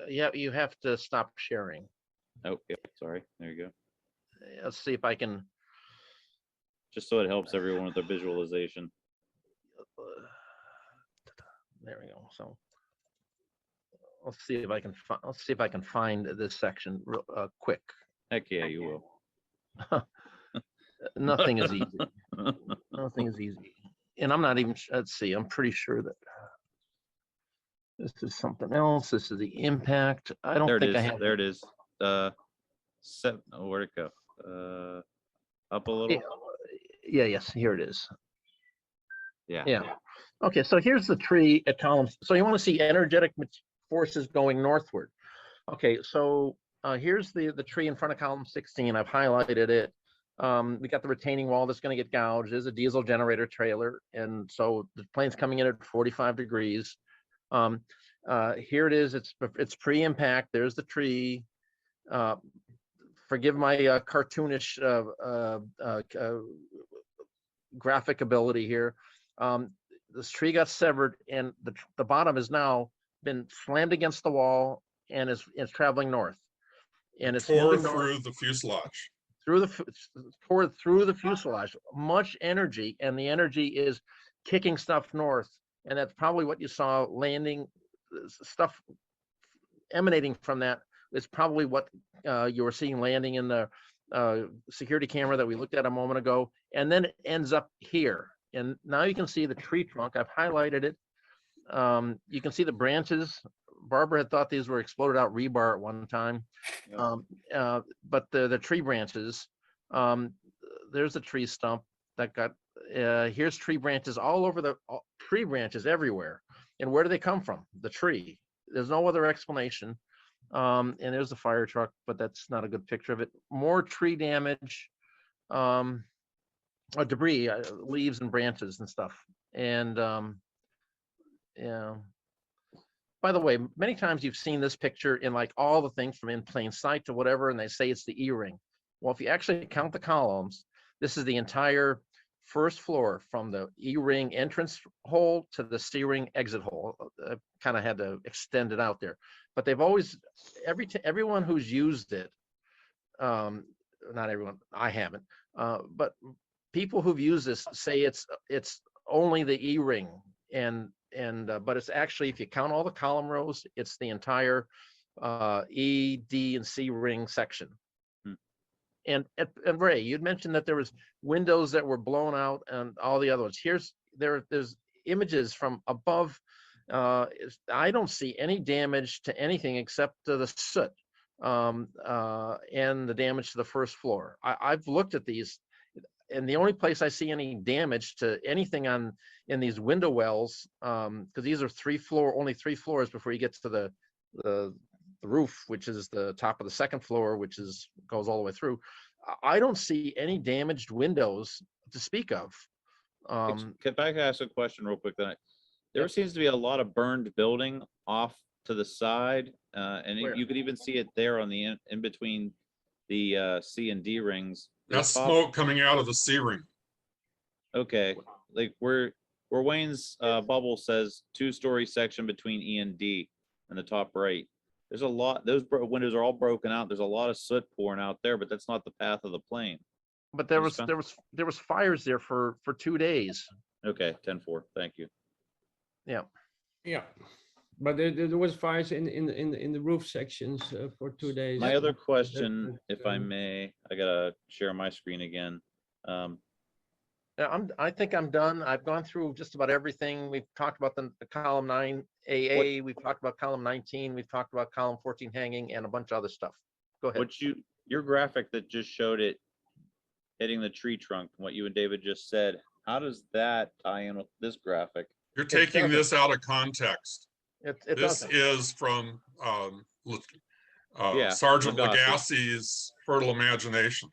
yeah, you have to stop sharing. oh, yeah, sorry. There you go. Let's see if I can. Just so it helps everyone with their visualization. There we go. So let's see if I can find this section real quick. Heck yeah, you will. Nothing is easy. Nothing is easy. And I'm not even, let's see, I'm pretty sure that this is something else. This is the impact. I don't think I have. There it is. Oh, where'd it go? Up a little. Yeah, yes, here it is. Yeah. Yeah. Okay, so here's the tree at columns. So you want to see energetic forces going northward. Okay, so here's the tree in front of column 16. I've highlighted it. We got the retaining wall that's going to get gouged. There's a diesel generator trailer, and so the plane's coming in at 45 degrees. Here it is. It's pre-impact. There's the tree. forgive my cartoonish graphic ability here. This tree got severed, and the bottom has now been slammed against the wall, and is traveling north, and it's Tore moving north through the fuselage. tore through the fuselage. Much energy, and the energy is kicking stuff north, and that's probably what you saw landing. Stuff emanating from that is probably what you were seeing landing in the security camera that we looked at a moment ago, and then it ends up here. And now you can see the tree trunk. I've highlighted it. You can see the branches. Barbara had thought these were exploded out rebar at one time, but the tree branches. There's a tree stump that got. Here's tree branches all over tree branches everywhere. And where do they come from? The tree. There's no other explanation. And there's the fire truck, but that's not a good picture of it. More tree damage, debris, leaves and branches and stuff. And yeah. By the way, many times you've seen this picture in like all the things from in plain sight to whatever, and they say it's the E-ring. Well, if you actually count the columns, this is the entire first floor from the E-ring entrance hole to the C-ring exit hole. I kind of had to extend it out there, but they've always, everyone who's used it, not everyone, I haven't, but people who've used this say it's only the E-ring, but it's actually, if you count all the column rows, it's the entire E, D, and C ring section. And Ray, you'd mentioned that there was windows that were blown out and all the other ones. There's images from above. I don't see any damage to anything except the soot and the damage to the first floor. I've looked at these, and the only place I see any damage to anything in these window wells, because these are only three floors before you get to the roof, which is the top of the second floor, which goes all the way through. I don't see any damaged windows to speak of. If I could ask a question real quick, then there seems to be a lot of burned building off to the side, and Where? you could even see it there on the in between the C and D rings. That's smoke coming out of the C ring. Okay, like where Wayne's bubble says 2-story section between E and D in the top right. There's a lot, those windows are all broken out. There's a lot of soot pouring out there, but that's not the path of the plane. But there was fires there for 2 days. Okay, 10-4, thank you. Yeah. Yeah, but there was fires in the roof sections for 2 days. My other question, if I may, I gotta share my screen again. I think I'm done. I've gone through just about everything. We've talked about the column 9 AA. We've talked about column 19. We've talked about column 14 hanging and a bunch of other stuff. Go ahead. Your graphic that just showed it hitting the tree trunk, what you and David just said, how does that tie in with this graphic? You're taking this out of context. This doesn't. is from Yeah, Sergeant Lagasse. Lagasse's fertile imagination.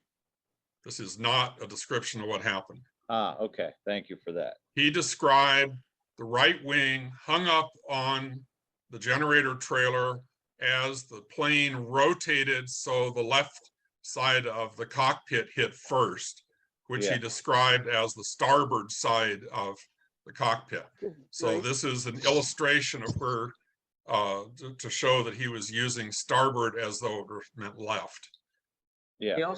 This is not a description of what happened. Okay, thank you for that. He described the right wing hung up on the generator trailer as the plane rotated, so the left side of the cockpit hit first, which he described as the starboard side of the cockpit. So this is an illustration of where to show that he was using starboard as though it meant left. Yeah.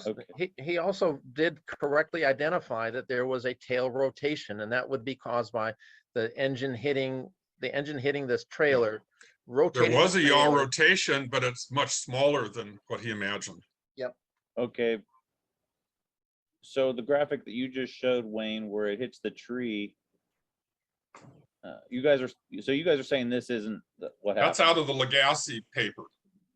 He also did correctly identify that there was a tail rotation, and that would be caused by the engine hitting this trailer. Rotating. There was a yaw rotation, but it's much smaller than what he imagined. Yep. Okay. So the graphic that you just showed, Wayne, where it hits the tree, you guys are saying this isn't what happened? That's out of the Lagasse paper.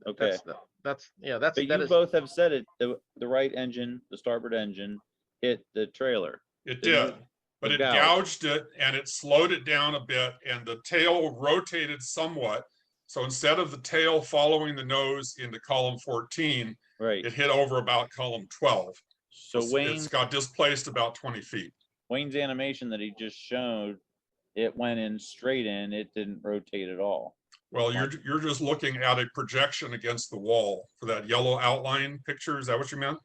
Okay. But you both have said it. The right engine, the starboard engine, hit the trailer. It did, but it gouged it and it slowed it down a bit, and the tail rotated somewhat. So instead of the tail following the nose into column 14, right, it hit over about column 12. So it's got displaced about 20 feet. Wayne's animation that he just showed, it went in straight in. It didn't rotate at all. Well, you're just looking at a projection against the wall for that yellow outline picture. Is that what you meant?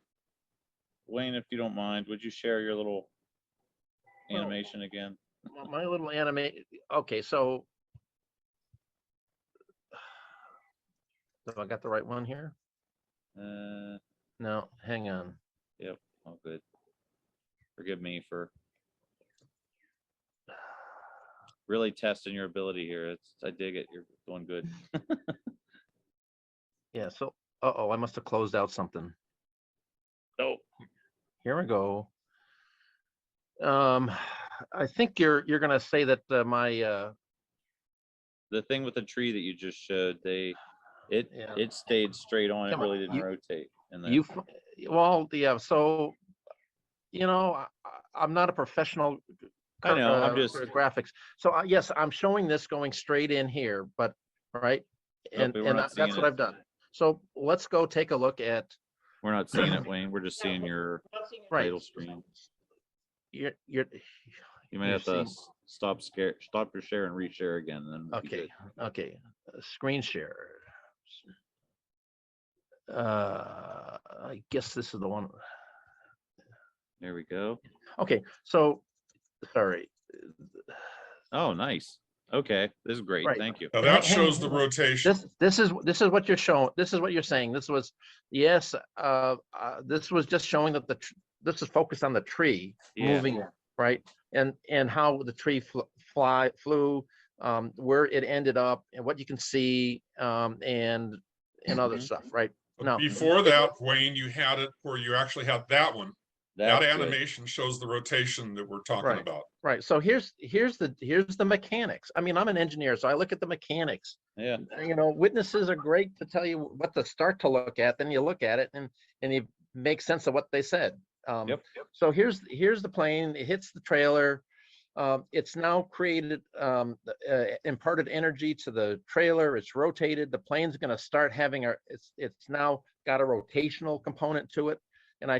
Wayne, if you don't mind, would you share your little Well, animation again? My little anime. Okay, so I got the right one here. No, hang on. Yep. Oh, good. Forgive me for really testing your ability here. I dig it. You're doing good. Yeah. So, I must have closed out something. Oh, Here we go. I think you're gonna say that my the thing with the tree that you just showed, yeah. it stayed straight on. It Come on, really didn't rotate. And then well, yeah. So, I'm not a professional I know. I'm just graphics. So yes, I'm showing this going straight in here, but right, Nope, and we're not seeing that's what it. I've done. So let's go take a look at. We're not seeing it, Wayne. We're just seeing your Right. title screen. You're You may you're have to seeing- stop your share and reshare again. And then we'll be okay, good. okay. Screen share. I guess this is the one. There we go. Okay, so sorry. Oh, nice. Okay, this is great. Right. Thank you. Now that shows the rotation. This is what you're showing. This is what you're saying. This was, yes, this was just showing that this is focused on the tree Yeah. moving, right? And how the tree flew, where it ended up, and what you can see, and other stuff, right? No, Before that, Wayne, you had it where you actually had that one. That That's good. animation shows the rotation that we're talking Right. about. right. So here's the mechanics. I mean, I'm an engineer, so I look at the mechanics. Yeah. Witnesses are great to tell you what to start to look at. Then you look at it and you make sense of what they said. Yep. So here's the plane. It hits the trailer. It's now created imparted energy to the trailer. It's rotated. The plane's going to start having it's now got a rotational component to it. And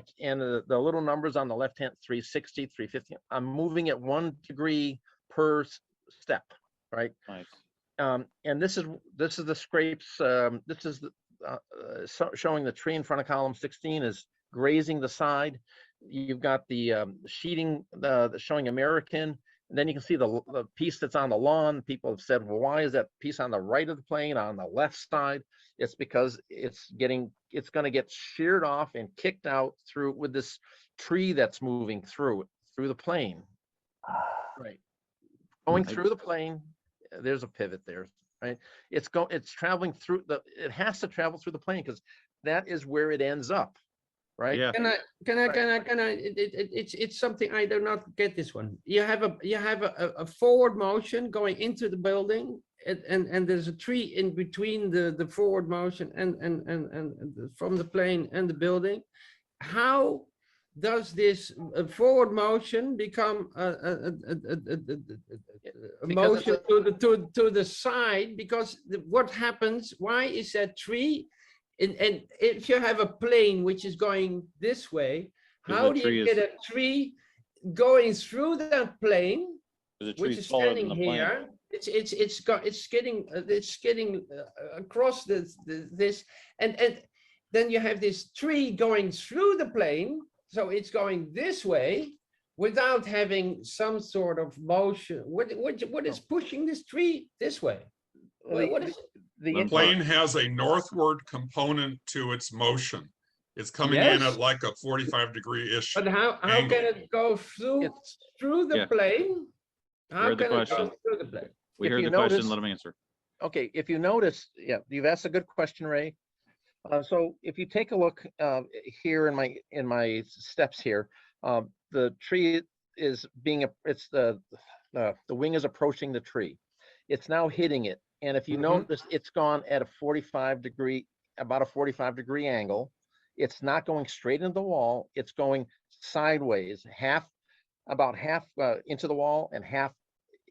the little numbers on the left hand, 360, 350. I'm moving at 1 degree per step, right? Nice. And this is the scrapes. This is showing the tree in front of column 16 is grazing the side. You've got the sheeting showing American. And then you can see the piece that's on the lawn. People have said, well, why is that piece on the right of the plane on the left side? It's because it's going to get sheared off and kicked out through with this tree that's moving through the plane. Right. Going through the plane, there's a pivot there, right? It's traveling through it has to travel through the plane because that is where it ends up, right? Yeah. Can I? It's something I do not get this one. You have a forward motion going into the building, and there's a tree in between the forward motion and from the plane and the building. How does this forward motion become a motion to the side? Because what happens? Why is that tree? And if you have a plane which is going this way, how do you get a tree going through that plane, which is standing here? It's getting across this, and then you have this tree going through the plane, so it's going this way without having some sort of motion. What is pushing this tree this way? What is it? The plane has a northward component to its motion. It's coming in at like a 45-degree-ish. But how can it go through the plane? How can it go through the plane? We heard the question. Let him answer. Okay, if you notice, yeah, you've asked a good question, Ray. So if you take a look here in my steps here, the tree is the wing is approaching the tree. It's now hitting it. And if you notice, it's gone at about a 45 degree angle. It's not going straight into the wall. It's going sideways, about half into the wall and half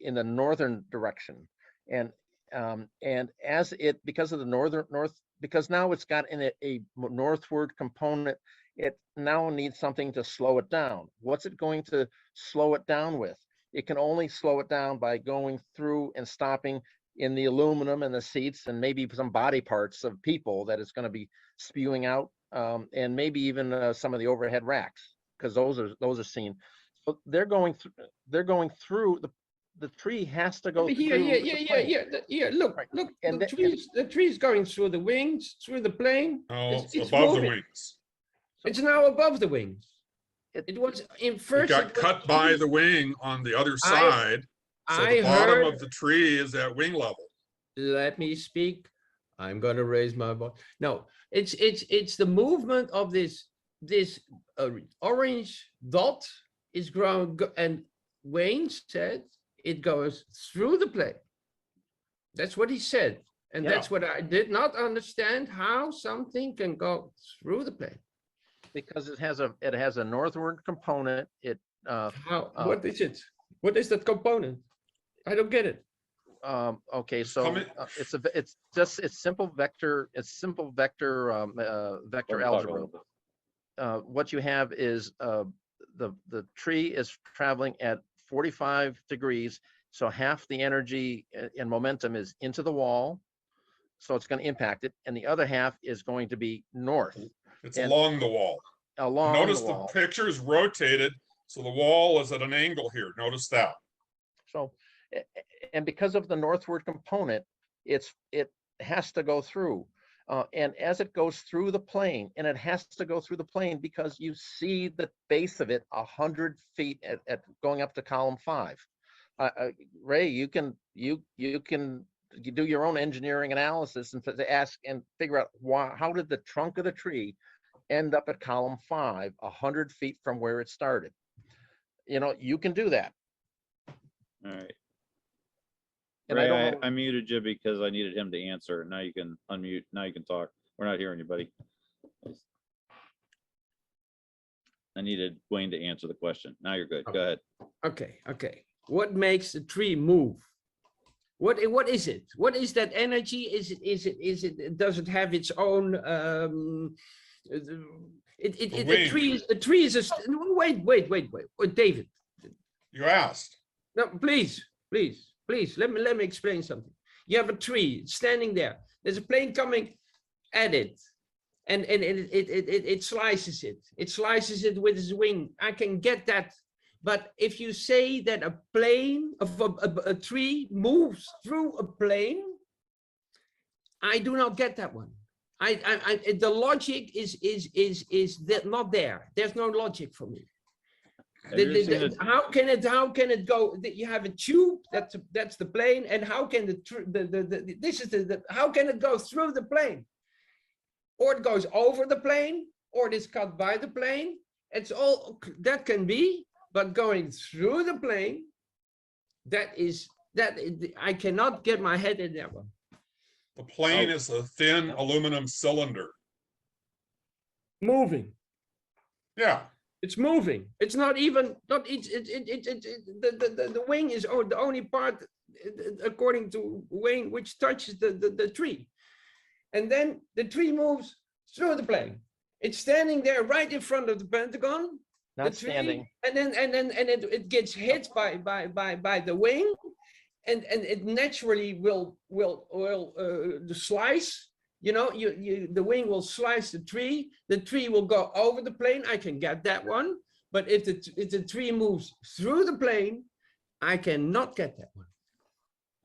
in the northern direction. And as because of the because now it's got a northward component, it now needs something to slow it down. What's it going to slow it down with? It can only slow it down by going through and stopping in the aluminum and the seats and maybe some body parts of people that it's going to be spewing out, and maybe even some of the overhead racks, because those are seen. So they're going through the tree has to go Here, through yeah, the yeah, yeah, plane. yeah, yeah. Look, Right. look, And the tree's going through the wings, through the plane. No, It's above the moving. wings. It's now above the wings. It- It was in It first. got it was cut by used- the wing on the other I- side. So I the bottom heard. of the tree is at wing level. Let me speak. I'm gonna raise my voice. No, it's the movement of this orange dot is ground, and Wayne said it goes through the plane. That's what he said, and Yeah. that's what I did not understand, how something can go through the plane. because it has a northward component. How? What is it? What is that component? I don't get it. Okay, It's so coming- it's simple vector, vector algebra. What you have is the tree is traveling at 45 degrees, so half the energy and momentum is into the wall, so it's going to impact it, and the other half is going to be north It's And- along the wall. along Notice the the wall. picture is rotated, so the wall is at an angle here. Notice that. So, and because of the northward component, it has to go through. And as it goes through the plane, and it has to go through the plane because you see the base of it 100 feet at going up to column 5. Ray, you can do your own engineering analysis and to ask and figure out how did the trunk of the tree end up at column 5, 100 feet from where it started. You can do that. All right. And I Ray, don't know. I muted you because I needed him to answer. Now you can unmute. Now you can talk. We're not hearing anybody. I needed Wayne to answer the question. Now you're good. Go ahead. Okay. What makes the tree move? What is it? What is that energy? Is it does it have its own a tree is wait, David. You asked. No, please, let me explain something. You have a tree standing there. There's a plane coming at it, and it slices it. It slices it with its wing. I can get that, but if you say that a plane of a tree moves through a plane, I do not get that one. The logic is that not there. There's no logic for me. How can it go? You have a tube, that's the plane, and how can how can it go through the plane? Or it goes over the plane, or it is cut by the plane. It's all that can be, but going through the plane, I cannot get my head in that one. The plane is a thin aluminum cylinder. Moving. Yeah. It's moving. It's not even the wing is the only part, according to Wayne, which touches the tree, and then the tree moves through the plane. It's standing there right in front of the Pentagon. Not the tree, standing. and then it gets hit by the wing, and it naturally will slice. The wing will slice the tree will go over the plane. I can get that one, but if the tree moves through the plane, I cannot get that one.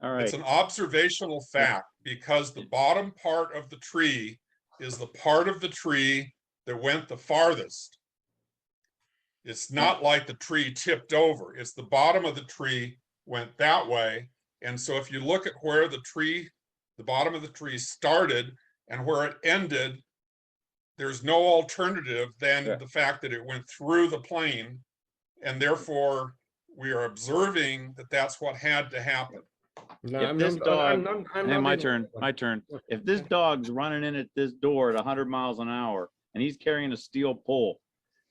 All right. It's an observational fact because the bottom part of the tree is the part of the tree that went the farthest. It's not like the tree tipped over. It's the bottom of the tree went that way. And so if you look at where the bottom of the tree started and where it ended, there's no alternative than the fact that it went through the plane. And therefore, we are observing that that's what had to happen. If this dog, my turn. If this dog's running in at this door at 100 miles an hour and he's carrying a steel pole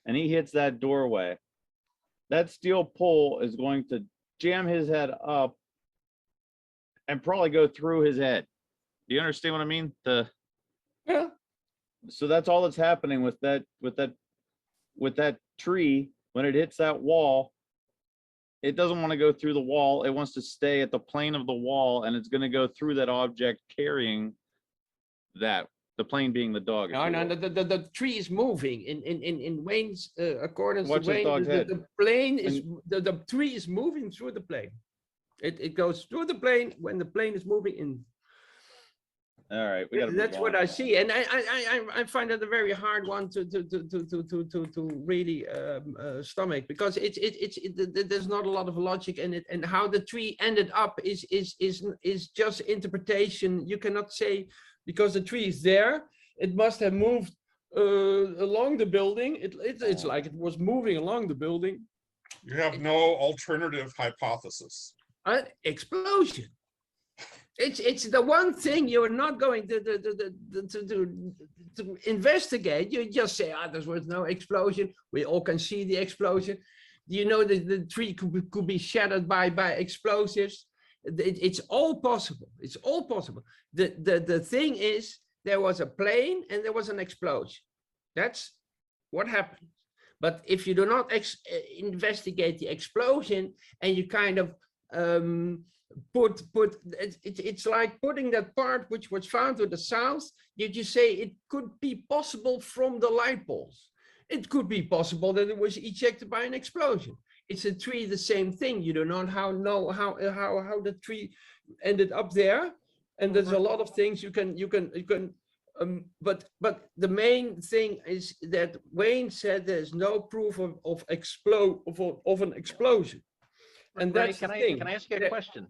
and he hits that doorway, that steel pole is going to jam his head up and probably go through his head. Do you understand what I mean? Yeah. So that's all that's happening with that tree when it hits that wall. it doesn't want to go through the wall. It wants to stay at the plane of the wall, and it's going to go through that object carrying that, the plane being the dog. if No, you no, will. the tree is moving in Wayne's accordance to Watch his Wayne. dog's head. The plane is the tree is moving through the plane. It goes through the plane when the plane is moving in. All right, we got. That's what I see, and I find that a very hard one to really stomach, because there's not a lot of logic in it, and how the tree ended up is just interpretation. You cannot say because the tree is there, it must have moved along the building. It's like it was moving along the building. You have no alternative hypothesis. Explosion. It's the one thing you're not going to investigate. You just say, there was no explosion. We all can see the explosion. You know that the tree could be shattered by explosives. It's all possible. It's all possible. The thing is, there was a plane and there was an explosion. That's what happened. But if you do not investigate the explosion, and you kind of it's like putting that part which was found to the south, you say it could be possible from the light poles. It could be possible that it was ejected by an explosion. It's a tree, the same thing. You do not know how the tree ended up there, and there's a lot of things you can but the main thing is that Wayne said there's no proof of an explosion. And Ray, that's can the thing. I ask you a question?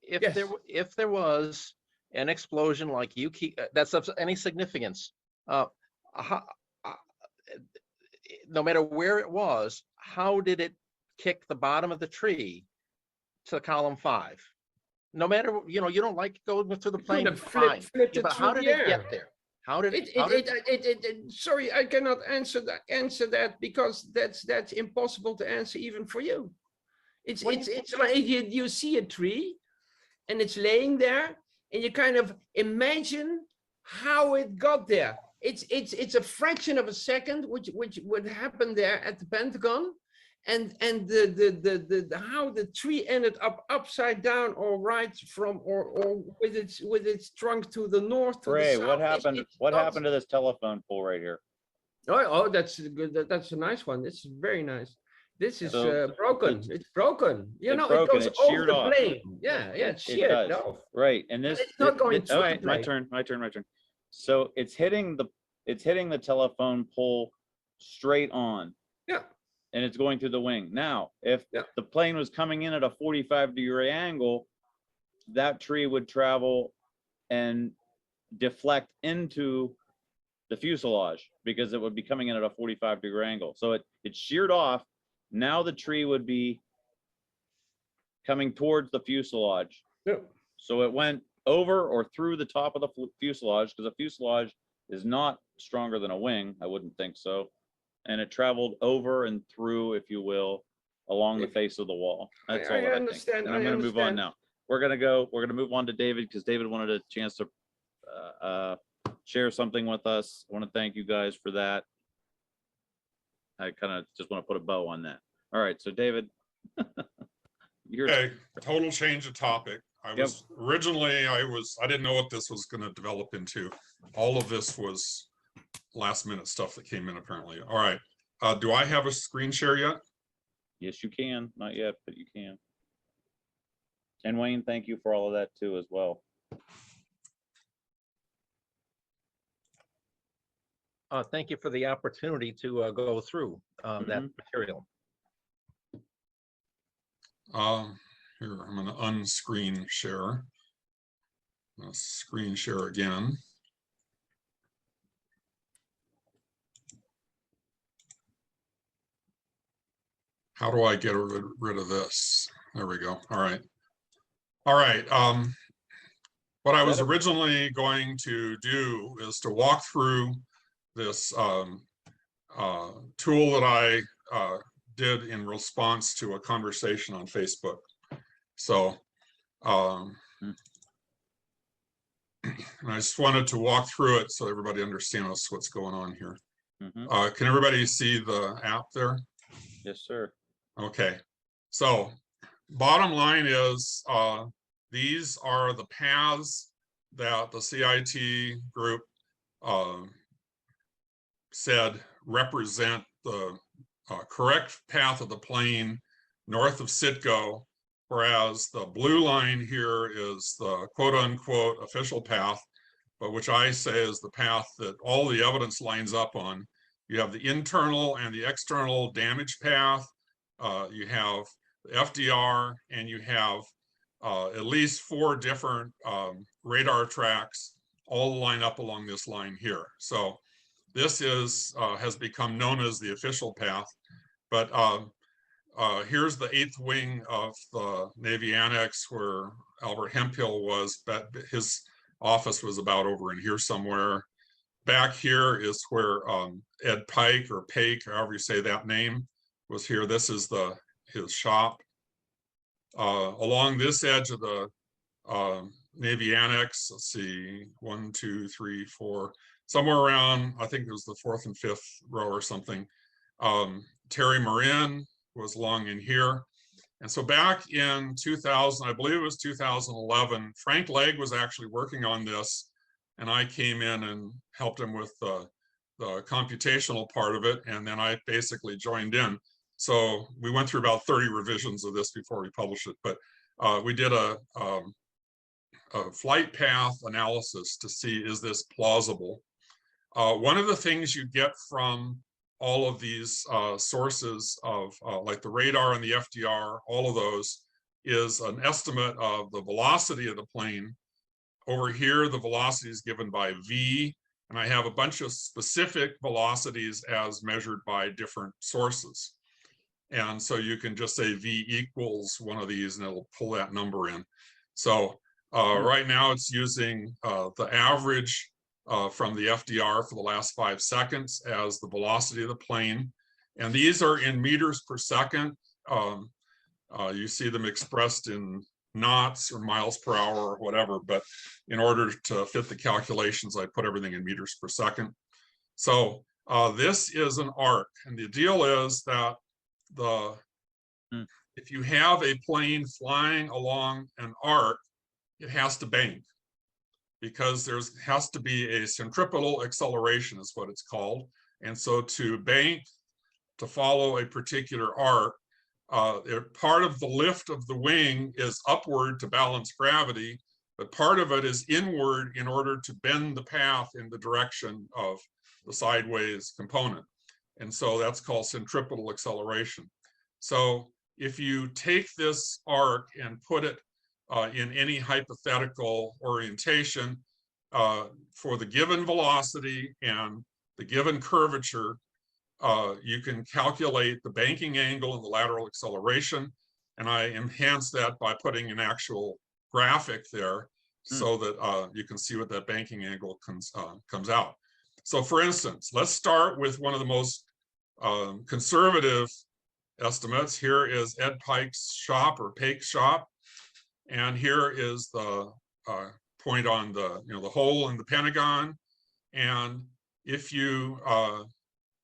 Yes. If there was an explosion like you keep that's of any significance, no matter where it was, how did it kick the bottom of the tree to column 5? No matter, you don't like going through the plane, fine. Flipped But how did it get there? How did it? Sorry, I cannot answer that because that's impossible to answer even for you. It's like you see a tree and it's laying there, and you kind of imagine how it got there. It's a fraction of a second which would happen there at the Pentagon, and the how the tree ended up upside down or right from or with its trunk to the north to Ray, the south. what happened? What happened to this telephone pole right here? Oh, that's good. That's a nice one. It's very nice. This is So, broken. It's broken. it's it broken, goes it's over sheared the off. plane. Yeah, it's It sheared does. off. Right, and this. It's not going all through the right, my plane. turn. So it's hitting the telephone pole straight on. Yeah. And it's going through the wing. Now, if Yeah. the plane was coming in at a 45-degree angle, that tree would travel and deflect into the fuselage because it would be coming in at a 45-degree angle. So it sheared off. Now the tree would be coming towards the fuselage. Yeah. So it went over or through the top of the fuselage, because a fuselage is not stronger than a wing. I wouldn't think so. And it traveled over and through, if you will, along the face of the wall. That's all I that I think. understand. And I'm going to move on now. We're going to move on to David, because David wanted a chance to share something with us. I want to thank you guys for that. I kind of just want to put a bow on that. All right, so David, Okay, total change of topic. I didn't know what this was going to develop into. All of this was last minute stuff that came in apparently. All right. Do I have a screen share yet? Yes, you can. Not yet, but you can. And Wayne, thank you for all of that too as well. Thank you for the opportunity to go through that material. Here, I'm going to unscreen share. I'll screen share again. How do I get rid of this? There we go. All right. All right. What I was originally going to do is to walk through this tool that I did in response to a conversation on Facebook. So and I just wanted to walk through it so everybody understands what's going on here. Can everybody see the app there? Yes, sir. Okay, so bottom line is these are the paths that the CIT group said represent the correct path of the plane north of Citgo, whereas the blue line here is the quote unquote official path, but which I say is the path that all the evidence lines up on. You have the internal and the external damage path. You have the FDR, and you have at least 4 different radar tracks all line up along this line here. So this is has become known as the official path. But here's the 8th wing of the Navy Annex where Albert Hemphill was, but his office was about over in here somewhere. Back here is where Ed Pike, or Pake, however you say that name, was here. This is his shop. Along this edge of the Navy Annex, let's see, 1, 2, 3, 4, somewhere around, I think it was the 4th and 5th row or something. Terry Marin was along in here. And so back in 2000, I believe it was 2011, Frank Legg was actually working on this, and I came in and helped him with the computational part of it, and then I basically joined in. So we went through about 30 revisions of this before we published it, but we did a flight path analysis to see, is this plausible? One of the things you get from all of these sources of like the radar and the FDR, all of those, is an estimate of the velocity of the plane. Over here, the velocity is given by V, and I have a bunch of specific velocities as measured by different sources. And so you can just say V equals one of these and it'll pull that number in. So right now it's using the average from the FDR for the last 5 seconds as the velocity of the plane. And these are in meters per second. You see them expressed in knots or miles per hour or whatever, but in order to fit the calculations, I put everything in meters per second. So this is an arc, and the deal is that if you have a plane flying along an arc, it has to bank, because there has to be a centripetal acceleration is what it's called. And so to bank, to follow a particular arc, part of the lift of the wing is upward to balance gravity, but part of it is inward in order to bend the path in the direction of the sideways component. And so that's called centripetal acceleration. So if you take this arc and put it in any hypothetical orientation for the given velocity and the given curvature, you can calculate the banking angle and the lateral acceleration. And I enhance that by putting an actual graphic there so that you can see what that banking angle comes out. So for instance, let's start with one of the most conservative estimates. Here is Ed Pike's shop, or Pake's shop. And here is the point on the hole in the Pentagon. And if you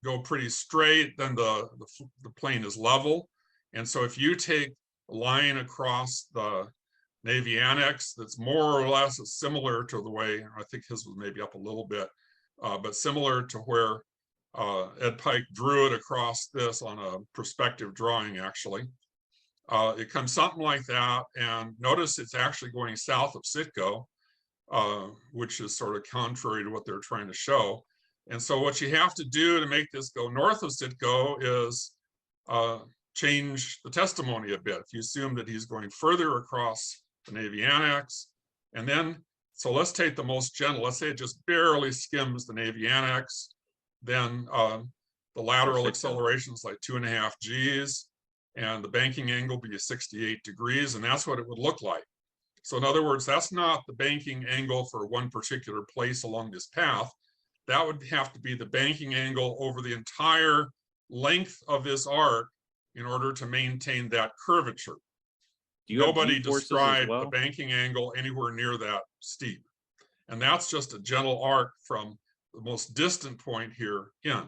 go pretty straight, then the plane is level. And so if you take a line across the Navy Annex that's more or less similar to the way, I think his was maybe up a little bit, but similar to where Ed Pike drew it across this on a perspective drawing, actually. It comes something like that, and notice it's actually going south of Citgo, which is sort of contrary to what they're trying to show. And so what you have to do to make this go north of Citgo is change the testimony a bit. If you assume that he's going further across the Navy Annex, and then, so let's take the most gentle, let's say it just barely skims the Navy Annex, then the lateral acceleration is like 2.5 Gs, and the banking angle be 68 degrees, and that's what it would look like. So in other words, that's not the banking angle for one particular place along this path. That would have to be the banking angle over the entire length of this arc in order to maintain that curvature. Nobody described the banking angle anywhere near that steep. And that's just a gentle arc from the most distant point here in.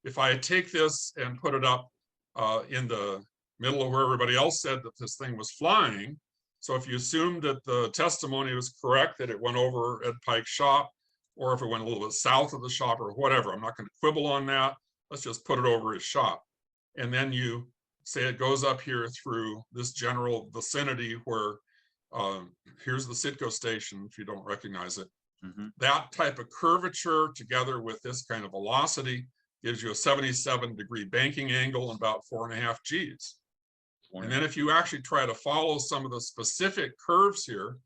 If I take this and put it up in the middle of where everybody else said that this thing was flying. So if you assume that the testimony was correct, that it went over Ed Pike's shop, or if it went a little bit south of the shop or whatever, I'm not going to quibble on that. Let's just put it over his shop. And then you say it goes up here through this general vicinity where here's the Citgo station, if you don't recognize it. That type of curvature together with this kind of velocity gives you a 77-degree banking angle and about 4.5 Gs. And then if you actually try to follow some of the specific curves here,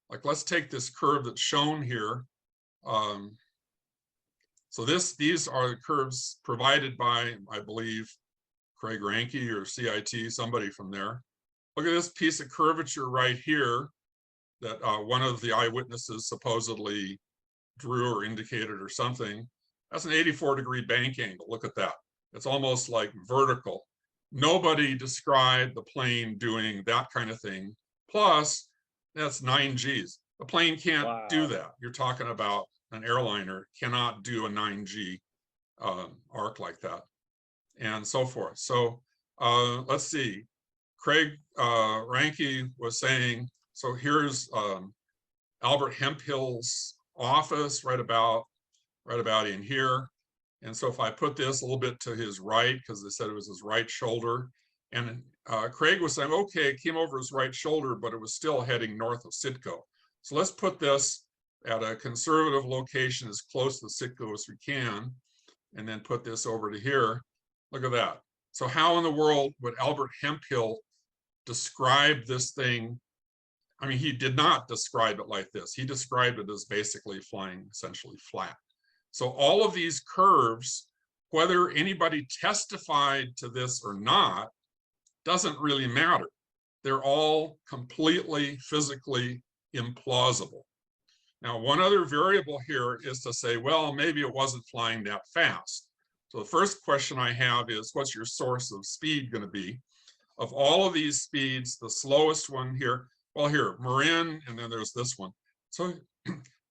like let's take this curve that's shown here. So these are the curves provided by, I believe, Craig Ranke or CIT, somebody from there. Look at this piece of curvature right here that one of the eyewitnesses supposedly drew or indicated or something. That's an 84-degree bank angle. Look at that. It's almost like vertical. Nobody described the plane doing that kind of thing. Plus, that's 9 Gs. The plane can't do that. You're talking about an airliner cannot do a 9G arc like that, and so forth. So let's see. Craig Ranke was saying, so here's Albert Hemphill's office right about in here. And so if I put this a little bit to his right, because they said it was his right shoulder, and Craig was saying, okay, it came over his right shoulder, but it was still heading north of Citgo. So let's put this at a conservative location as close to Citgo as we can, and then put this over to here. Look at that. So how in the world would Albert Hemphill describe this thing? I mean, he did not describe it like this. He described it as basically flying essentially flat. So all of these curves, whether anybody testified to this or not, doesn't really matter. They're all completely physically implausible. Now, one other variable here is to say, well, maybe it wasn't flying that fast. So the first question I have is, what's your source of speed going to be? Of all of these speeds, the slowest one here, well, here, Marin, and then there's this one. So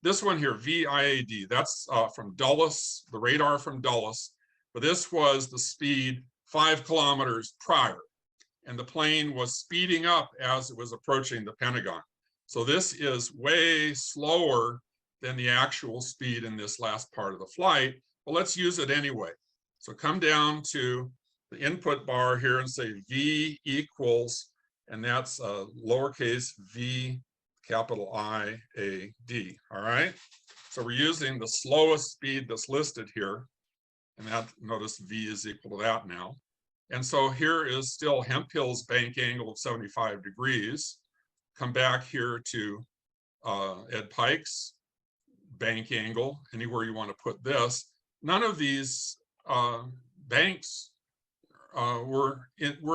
this one here, VIAD, that's from Dulles, the radar from Dulles, but this was the speed 5 kilometers prior, and the plane was speeding up as it was approaching the Pentagon. So this is way slower than the actual speed in this last part of the flight, but let's use it anyway. So come down to the input bar here and say V equals, and that's lowercase v, capital I-A-D, all right? So we're using the slowest speed that's listed here, and that, notice V is equal to that now. And so here is still Hemphill's bank angle of 75 degrees. Come back here to Ed Pike's bank angle, anywhere you want to put this. None of these banks were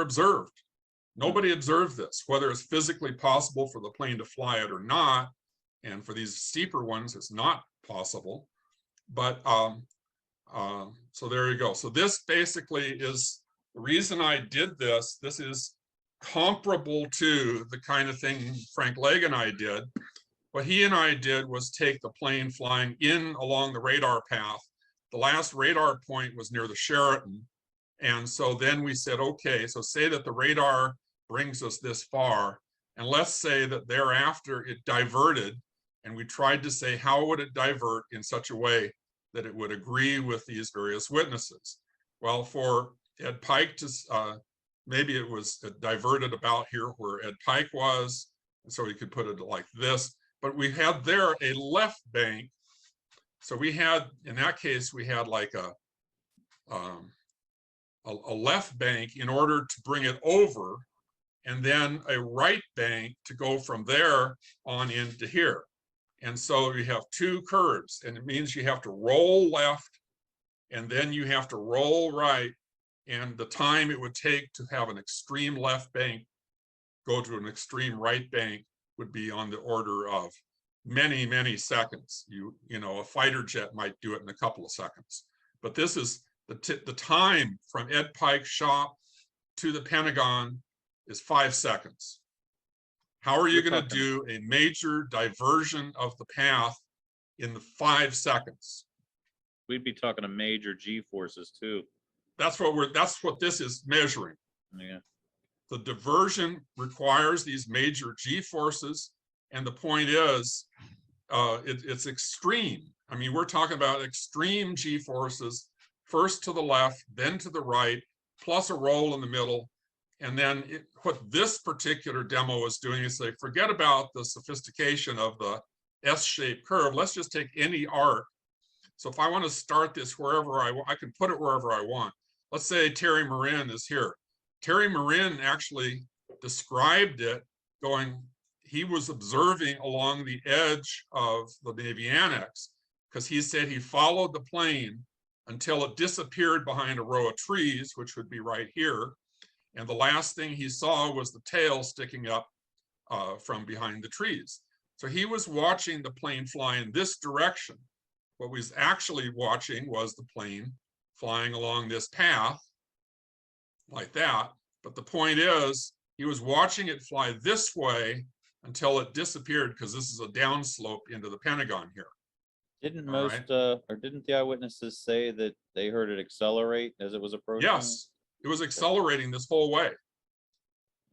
observed. Nobody observed this, whether it's physically possible for the plane to fly it or not. And for these steeper ones, it's not possible. But so there you go. So this basically is the reason I did this. This is comparable to the kind of thing Frank Legg and I did. What he and I did was take the plane flying in along the radar path. The last radar point was near the Sheraton. And so then we said, okay, so say that the radar brings us this far, and let's say that thereafter it diverted, and we tried to say, how would it divert in such a way that it would agree with these various witnesses? Well, for Ed Pike to, maybe it was diverted about here where Ed Pike was, and so we could put it like this, but we had there a left bank. So we had, in that case, we had like a left bank in order to bring it over, and then a right bank to go from there on into here. And so you have two curves, and it means you have to roll left, and then you have to roll right, and the time it would take to have an extreme left bank go to an extreme right bank would be on the order of many, many seconds. You know, a fighter jet might do it in a couple of seconds. But this is the time from Ed Pike's shop to the Pentagon is 5 seconds. How are you going to do a major diversion of the path in the 5 seconds? We'd be talking a major G forces too. That's what this is measuring. Yeah. The diversion requires these major G forces. And the point is, it's extreme. I mean, we're talking about extreme G forces, first to the left, then to the right, plus a roll in the middle. And then what this particular demo is doing is say, forget about the sophistication of the S-shaped curve. Let's just take any arc. So if I want to start this wherever I can put it wherever I want. Let's say Terry Marin is here. Terry Marin actually described it going, he was observing along the edge of the Navy Annex, because he said he followed the plane until it disappeared behind a row of trees, which would be right here. And the last thing he saw was the tail sticking up from behind the trees. So he was watching the plane fly in this direction. What we was actually watching was the plane flying along this path like that. But the point is, he was watching it fly this way until it disappeared, because this is a downslope into the Pentagon here. Didn't All most, or didn't the eyewitnesses say that they heard it accelerate as it was approaching? Yes, it was accelerating this whole way.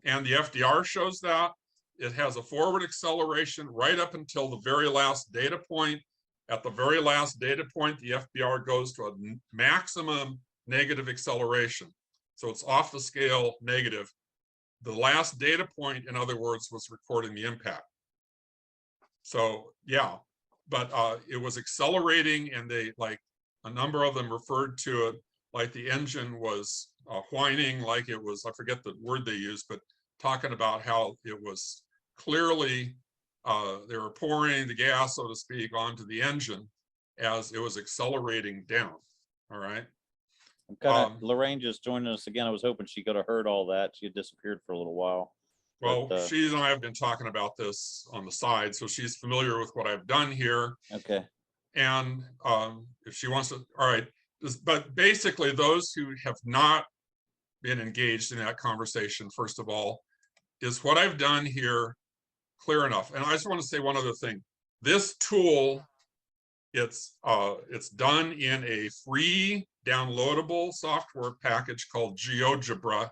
And the FDR shows that. It has a forward acceleration right up until the very last data point. At the very last data point, the FDR goes to a maximum negative acceleration. So it's off the scale negative. The last data point, in other words, was recording the impact. So yeah, but it was accelerating, and they, like, a number of them referred to it like the engine was whining, like it was, I forget the word they used, but talking about how it was clearly, they were pouring the gas, so to speak, onto the engine as it was accelerating down. All right. I'm kind of, Lorraine just joined us again. I was hoping she could have heard all that. She had disappeared for a little while. Well, But, she and I have been talking about this on the side, so she's familiar with what I've done here. Okay. And if she wants to, all right. But basically, those who have not been engaged in that conversation, first of all, is what I've done here clear enough? And I just want to say one other thing. This tool, it's done in a free downloadable software package called GeoGebra.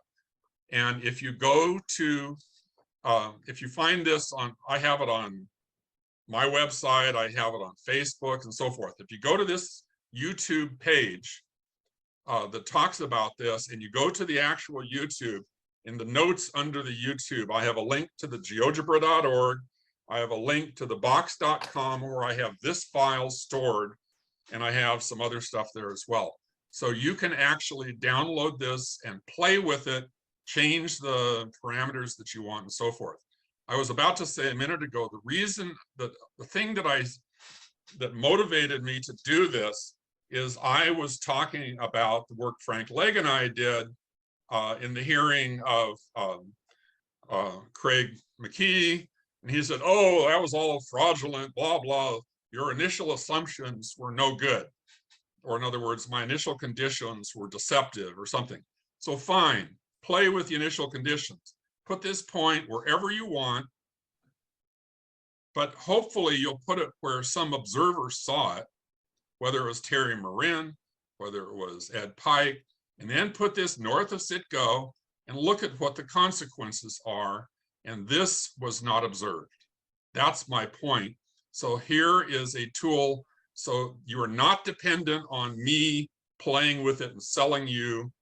And if you go to, if you find this on, I have it on my website, I have it on Facebook and so forth. If you go to this YouTube page that talks about this, and you go to the actual YouTube, in the notes under the YouTube, I have a link to the geogebra.org. I have a link to the box.com where I have this file stored, and I have some other stuff there as well. So you can actually download this and play with it, change the parameters that you want and so forth. I was about to say a minute ago, the reason that the thing that motivated me to do this is I was talking about the work Frank Legg and I did in the hearing of Craig McKee, and he said, oh, that was all fraudulent, blah, blah. Your initial assumptions were no good. Or in other words, my initial conditions were deceptive or something. So fine, play with the initial conditions. Put this point wherever you want, but hopefully you'll put it where some observer saw it, whether it was Terry Marin, whether it was Ed Pike, and then put this north of Citgo and look at what the consequences are. And this was not observed. That's my point. So here is a tool. So you are not dependent on me playing with it and selling you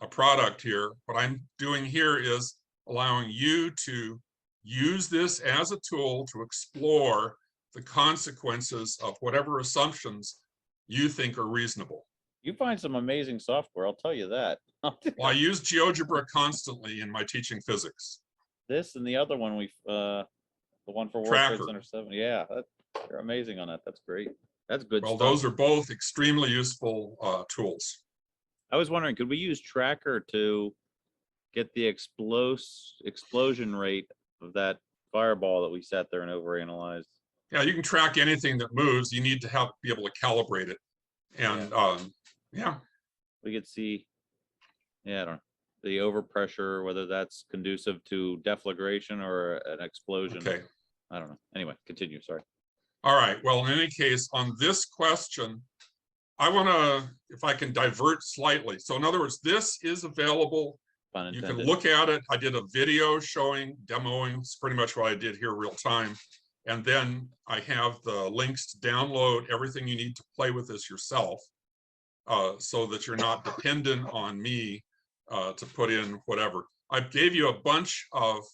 a product here. What I'm doing here is allowing you to use this as a tool to explore the consequences of whatever assumptions you think are reasonable. You find some amazing software, I'll tell you that. Well, I use GeoGebra constantly in my teaching physics. This and the other one the one for World Trade Center 7. Yeah, you're amazing on that. That's great. That's good Well, stuff. those are both extremely useful tools. I was wondering, could we use Tracker to get the explosion rate of that fireball that we sat there and overanalyzed? Yeah, you can track anything that moves. You need to be able to calibrate it. And yeah. We could see, yeah, I don't know, the overpressure, whether that's conducive to deflagration or an explosion. Okay. I don't know. Anyway, continue. Sorry. All right. Well, in any case, on this question, I want to, if I can divert slightly. So in other words, this is available Pun You can intended. look at it. I did a video showing, demoing, it's pretty much what I did here real time. And then I have the links to download everything you need to play with this yourself, so that you're not dependent on me to put in whatever. I gave you a bunch of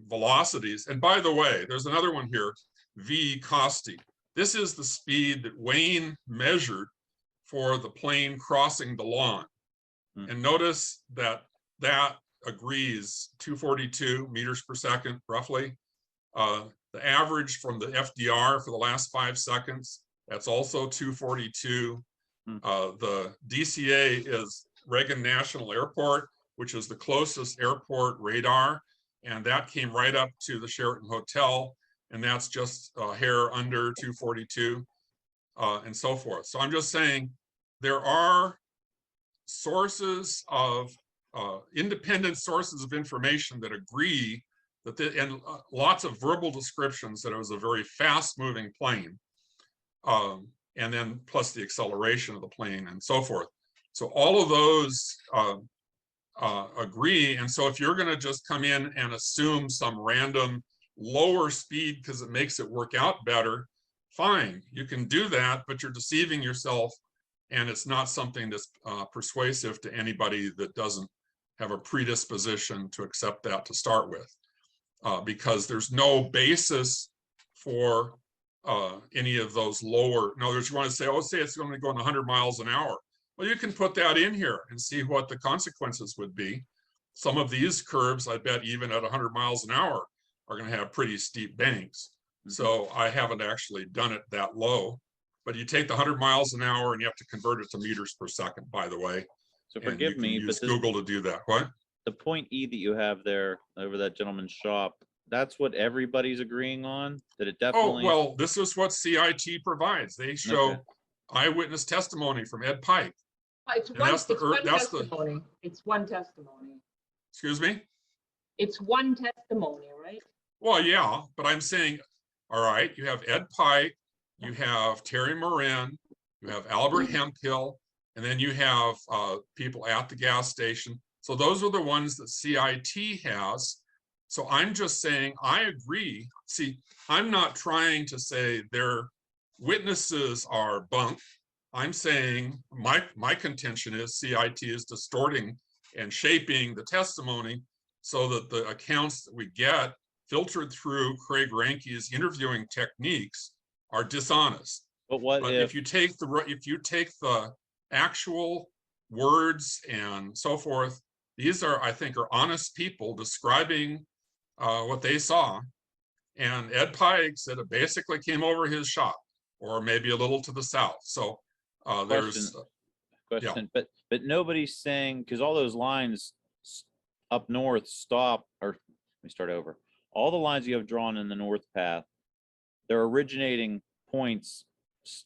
velocities. And by the way, there's another one here, V Costi. This is the speed that Wayne measured for the plane crossing the lawn. And notice that that agrees 242 meters per second, roughly. The average from the FDR for the last 5 seconds, that's also 242. The DCA is Reagan National Airport, which is the closest airport radar. And that came right up to the Sheraton Hotel. And that's just a hair under 242 and so forth. So I'm just saying there are sources of independent sources of information that agree that and lots of verbal descriptions that it was a very fast moving plane, and then plus the acceleration of the plane and so forth. So all of those agree. And so if you're going to just come in and assume some random lower speed because it makes it work out better, fine, you can do that, but you're deceiving yourself. And it's not something that's persuasive to anybody that doesn't have a predisposition to accept that to start with, because there's no basis for any of those lower. In other words, you want to say, oh, say it's only going 100 miles an hour. Well, you can put that in here and see what the consequences would be. Some of these curves, I bet even at 100 miles an hour, are going to have pretty steep banks. So I haven't actually done it that low. But you take the 100 miles an hour and you have to convert it to meters per second, by the way. So forgive me, use but Google to do that. What? the point E that you have there over that gentleman's shop, that's what everybody's agreeing on? That it Oh, definitely? well, this is what CIT provides. They show Okay. eyewitness testimony from Ed Pike. It's And one, that's the it's one that's the testimony. It's one testimony. excuse me. It's one testimony, right? Well, yeah, but I'm saying, all right, you have Ed Pike, you have Terry Moran, you have Albert Hemphill, and then you have people at the gas station. So those are the ones that CIT has. So I'm just saying, I agree. See, I'm not trying to say their witnesses are bunk. I'm saying my contention is CIT is distorting and shaping the testimony so that the accounts that we get filtered through Craig Ranke's interviewing techniques are dishonest. But what But if you take the actual words and so forth, these are, I think, are honest people describing what they saw. And Ed Pike said it basically came over his shop, or maybe a little to the south. So there's question, but nobody's saying, because all those lines up north stop, or let me start over. All the lines you have drawn in the north path, their originating points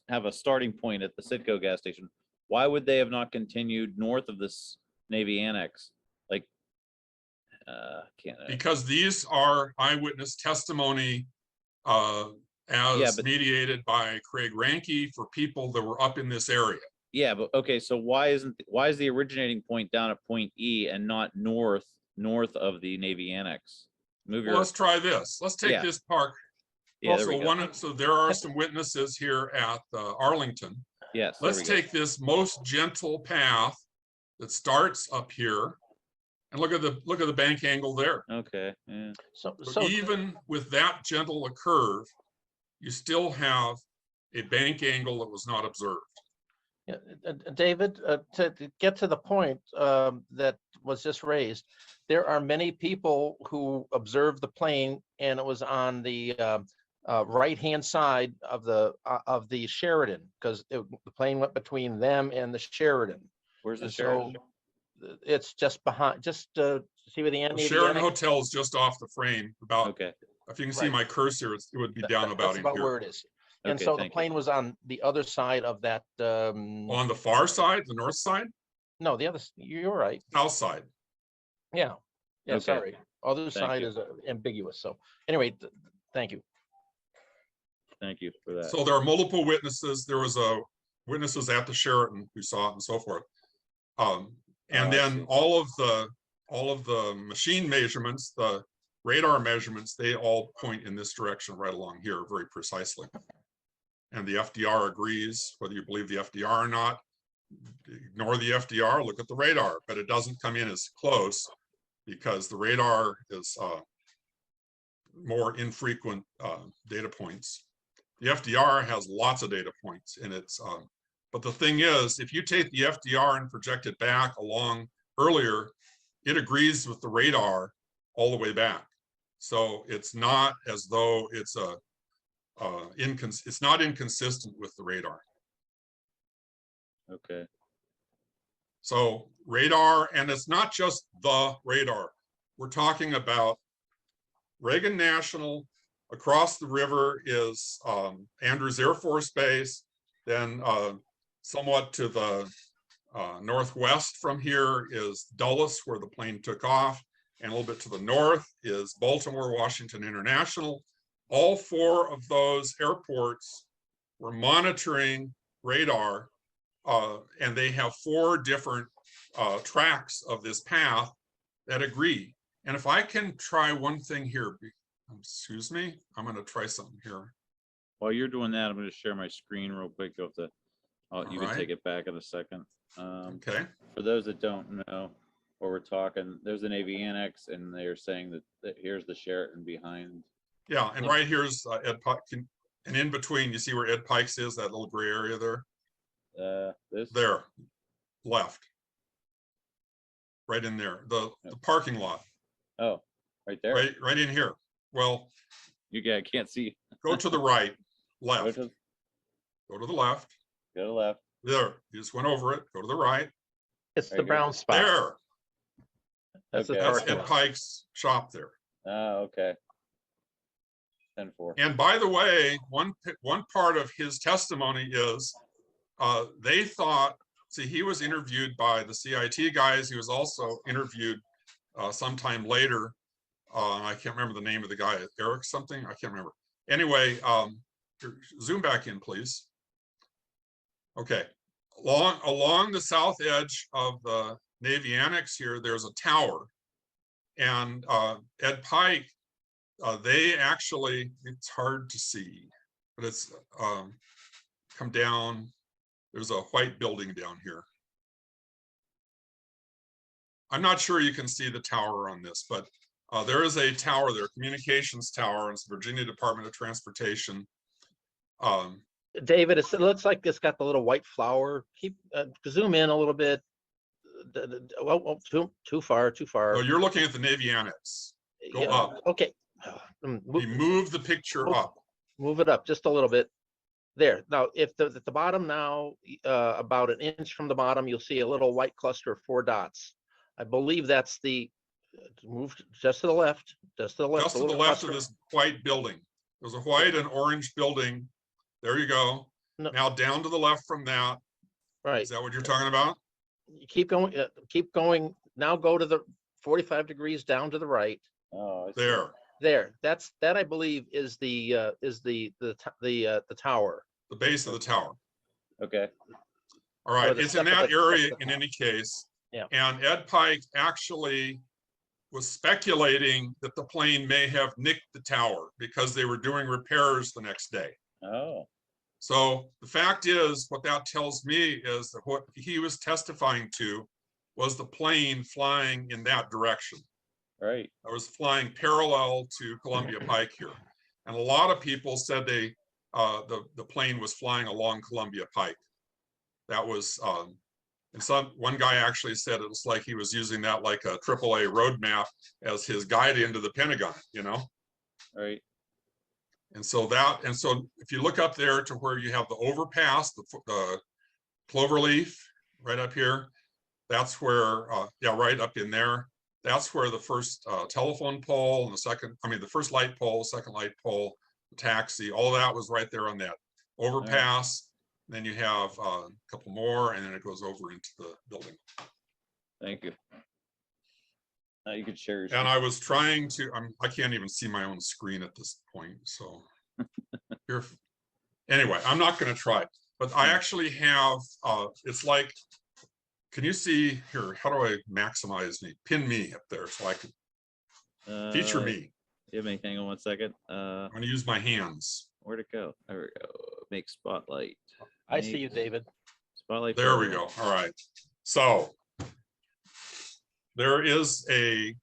have a starting point at the Citgo gas station. Why would they have not continued north of this Navy annex? Like, because these are eyewitness testimony mediated by Craig Ranke for people that were up in this area. Yeah, but okay, so why is the originating point down at point E and not north of the Navy annex? Well, let's try this. Let's take this park. Yeah, there we go. So there are some witnesses here at Arlington. Yes. Let's take this most gentle path that starts up here, and look at the bank angle there. Okay. Yeah. So even with that gentle a curve, you still have a bank angle that was not observed. Yeah, David, to get to the point that was just raised, there are many people who observed the plane, and it was on the right-hand side of the Sheraton, because the plane went between them and the Sheraton. Where's the Sheraton? So it's just behind. Just see where the end. The Sheraton Hotel is just off the frame. About okay. If you can see my cursor, it would be down about in here. Where it is. And okay, so the plane was on the other side of that. On the far side, the north side? No, the other. You're right. South side. Yeah. Yeah. Okay. Sorry. Other side is ambiguous. So anyway, thank you. Thank you for that. So there are multiple witnesses. There was witnesses at the Sheraton who saw it and so forth. And then all of the all of the machine measurements, the radar measurements, they all point in this direction right along here very precisely. And the FDR agrees, whether you believe the FDR or not. Ignore the FDR, look at the radar, but it doesn't come in as close because the radar is more infrequent data points. The FDR has lots of data points in its, but the thing is, if you take the FDR and project it back along earlier, it agrees with the radar all the way back. So it's not as though it's it's not inconsistent with the radar. Okay. So radar, and it's not just the radar. We're talking about Reagan National. Across the river is Andrews Air Force Base. Then somewhat to the northwest from here is Dulles, where the plane took off. And a little bit to the north is Baltimore Washington International. All four of those airports were monitoring radar, and they have four different tracks of this path that agree. And if I can try one thing here, excuse me, I'm going to try something here. While you're doing that, I'm going to share my screen real quick of the, you can right. take it back in a second. Okay. For those that don't know what we're talking, there's the Navy Annex, and they're saying that here's the Sheraton behind. Yeah, and right here's Ed Pike, and in between, you see where Ed Pikes is, that little gray area there? This? There, left. Right in there, the parking lot. Oh, right there. Right in here. Well, You can't see. go to the right, Go left. to Go to the left. the left. There, you just went over it. Go to the right. It's There the you go. brown spot. There, That's the Okay. that's parking Ed lot. Pike's shop there. Okay. 10-4. And by the way, one part of his testimony is they thought, see, he was interviewed by the CIT guys. He was also interviewed sometime later. I can't remember the name of the guy, Eric something, I can't remember. Anyway, zoom back in, please. Okay, along the south edge of the Navy Annex here, there's a tower. And Ed Pike, they actually, it's hard to see, but it's come down. There's a white building down here. I'm not sure you can see the tower on this, but there is a tower there, communications tower. It's Virginia Department of Transportation. David, it looks like it's got the little white flower. Keep zoom in a little bit. Well, too far. Oh, you're looking at the Navy Annex. Go Yeah, up. okay. We move the picture up. Move it up just a little bit. There. Now, if at the bottom now, about an inch from the bottom, you'll see a little white cluster of 4 dots. I believe that's the move just to the left, just to the left. Just to the left of this white building. There's a white and orange building. There you go. No. Now down to the left from that. Right. Is that what you're talking about? You keep going. Keep going. Now go to the 45 degrees down to the right. Oh, I see. There. That I believe is the tower. The base of the tower. Okay. All right. Or the It's in step of that the- area step of the in any case. Yeah. And Ed Pike actually was speculating that the plane may have nicked the tower because they were doing repairs the next day. Oh, So the fact is, what that tells me is that what he was testifying to was the plane flying in that direction. right. I was flying parallel to Columbia Pike here. And a lot of people said the plane was flying along Columbia Pike. That was, and one guy actually said it was like he was using that like a AAA road map as his guide into the Pentagon, you know? Right. And so if you look up there to where you have the overpass, the Cloverleaf right up here, that's where, yeah, right up in there. That's where the first telephone pole and the first light pole, second light pole, the taxi, all that was right there on that overpass. Then you have a couple more, and then it goes over into the building. Thank you. Now you could share your And I was trying to, I can't even see my own screen at this point. So anyway, I'm not going to try, but I actually have, it's like can you see here? How do I maximize me? Pin me up there so I can feature me. Give me, hang on one second. I'm going to use my hands. Where'd it go? There we go. Make spotlight. I see you, David. Spotlight. There we program. go. All right. So there is a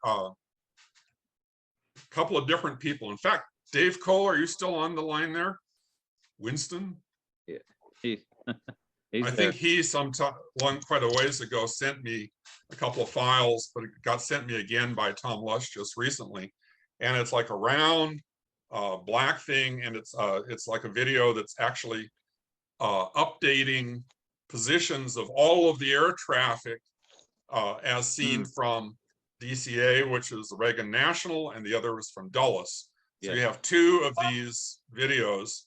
couple of different people. In fact, Dave Cole, are you still on the line there? Winston? Yeah. He's I there. think he quite a ways ago sent me a couple of files, but it got sent me again by Tom Lush just recently. And it's like a round black thing, and it's like a video that's actually updating positions of all of the air traffic as seen from DCA, which is the Reagan National, and the other was from Dulles. So you have two of these videos,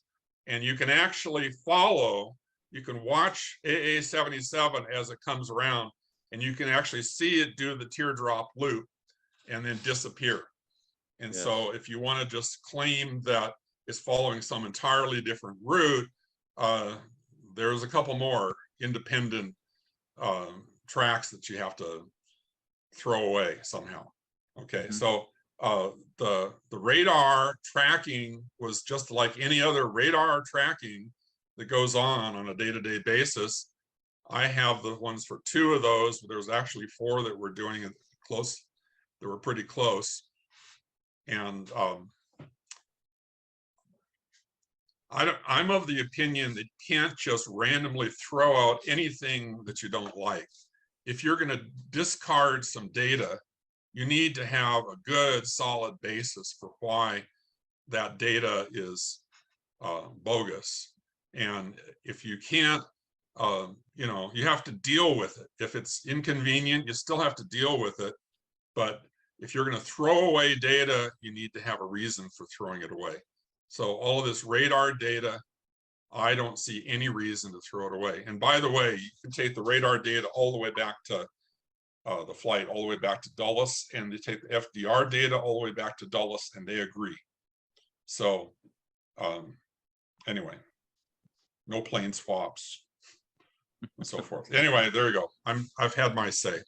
and you can actually follow, you can watch AA-77 as it comes around, and you can actually see it do the teardrop loop and then disappear. And so if you want to just claim that it's following some entirely different route, there's a couple more independent tracks that you have to throw away somehow. Okay, so the radar tracking was just like any other radar tracking that goes on a day-to-day basis. I have the ones for 2 of those, but there was actually 4 that were doing it close, that were pretty close. And I'm of the opinion that you can't just randomly throw out anything that you don't like. If you're going to discard some data, you need to have a good solid basis for why that data is bogus. And if you can't, you have to deal with it. If it's inconvenient, you still have to deal with it. But if you're going to throw away data, you need to have a reason for throwing it away. So all of this radar data, I don't see any reason to throw it away. And by the way, you can take the radar data all the way back to the flight, all the way back to Dulles, and you take the FDR data all the way back to Dulles, and they agree. So anyway, no plane swaps and so forth. Anyway, there you go. I've had my say.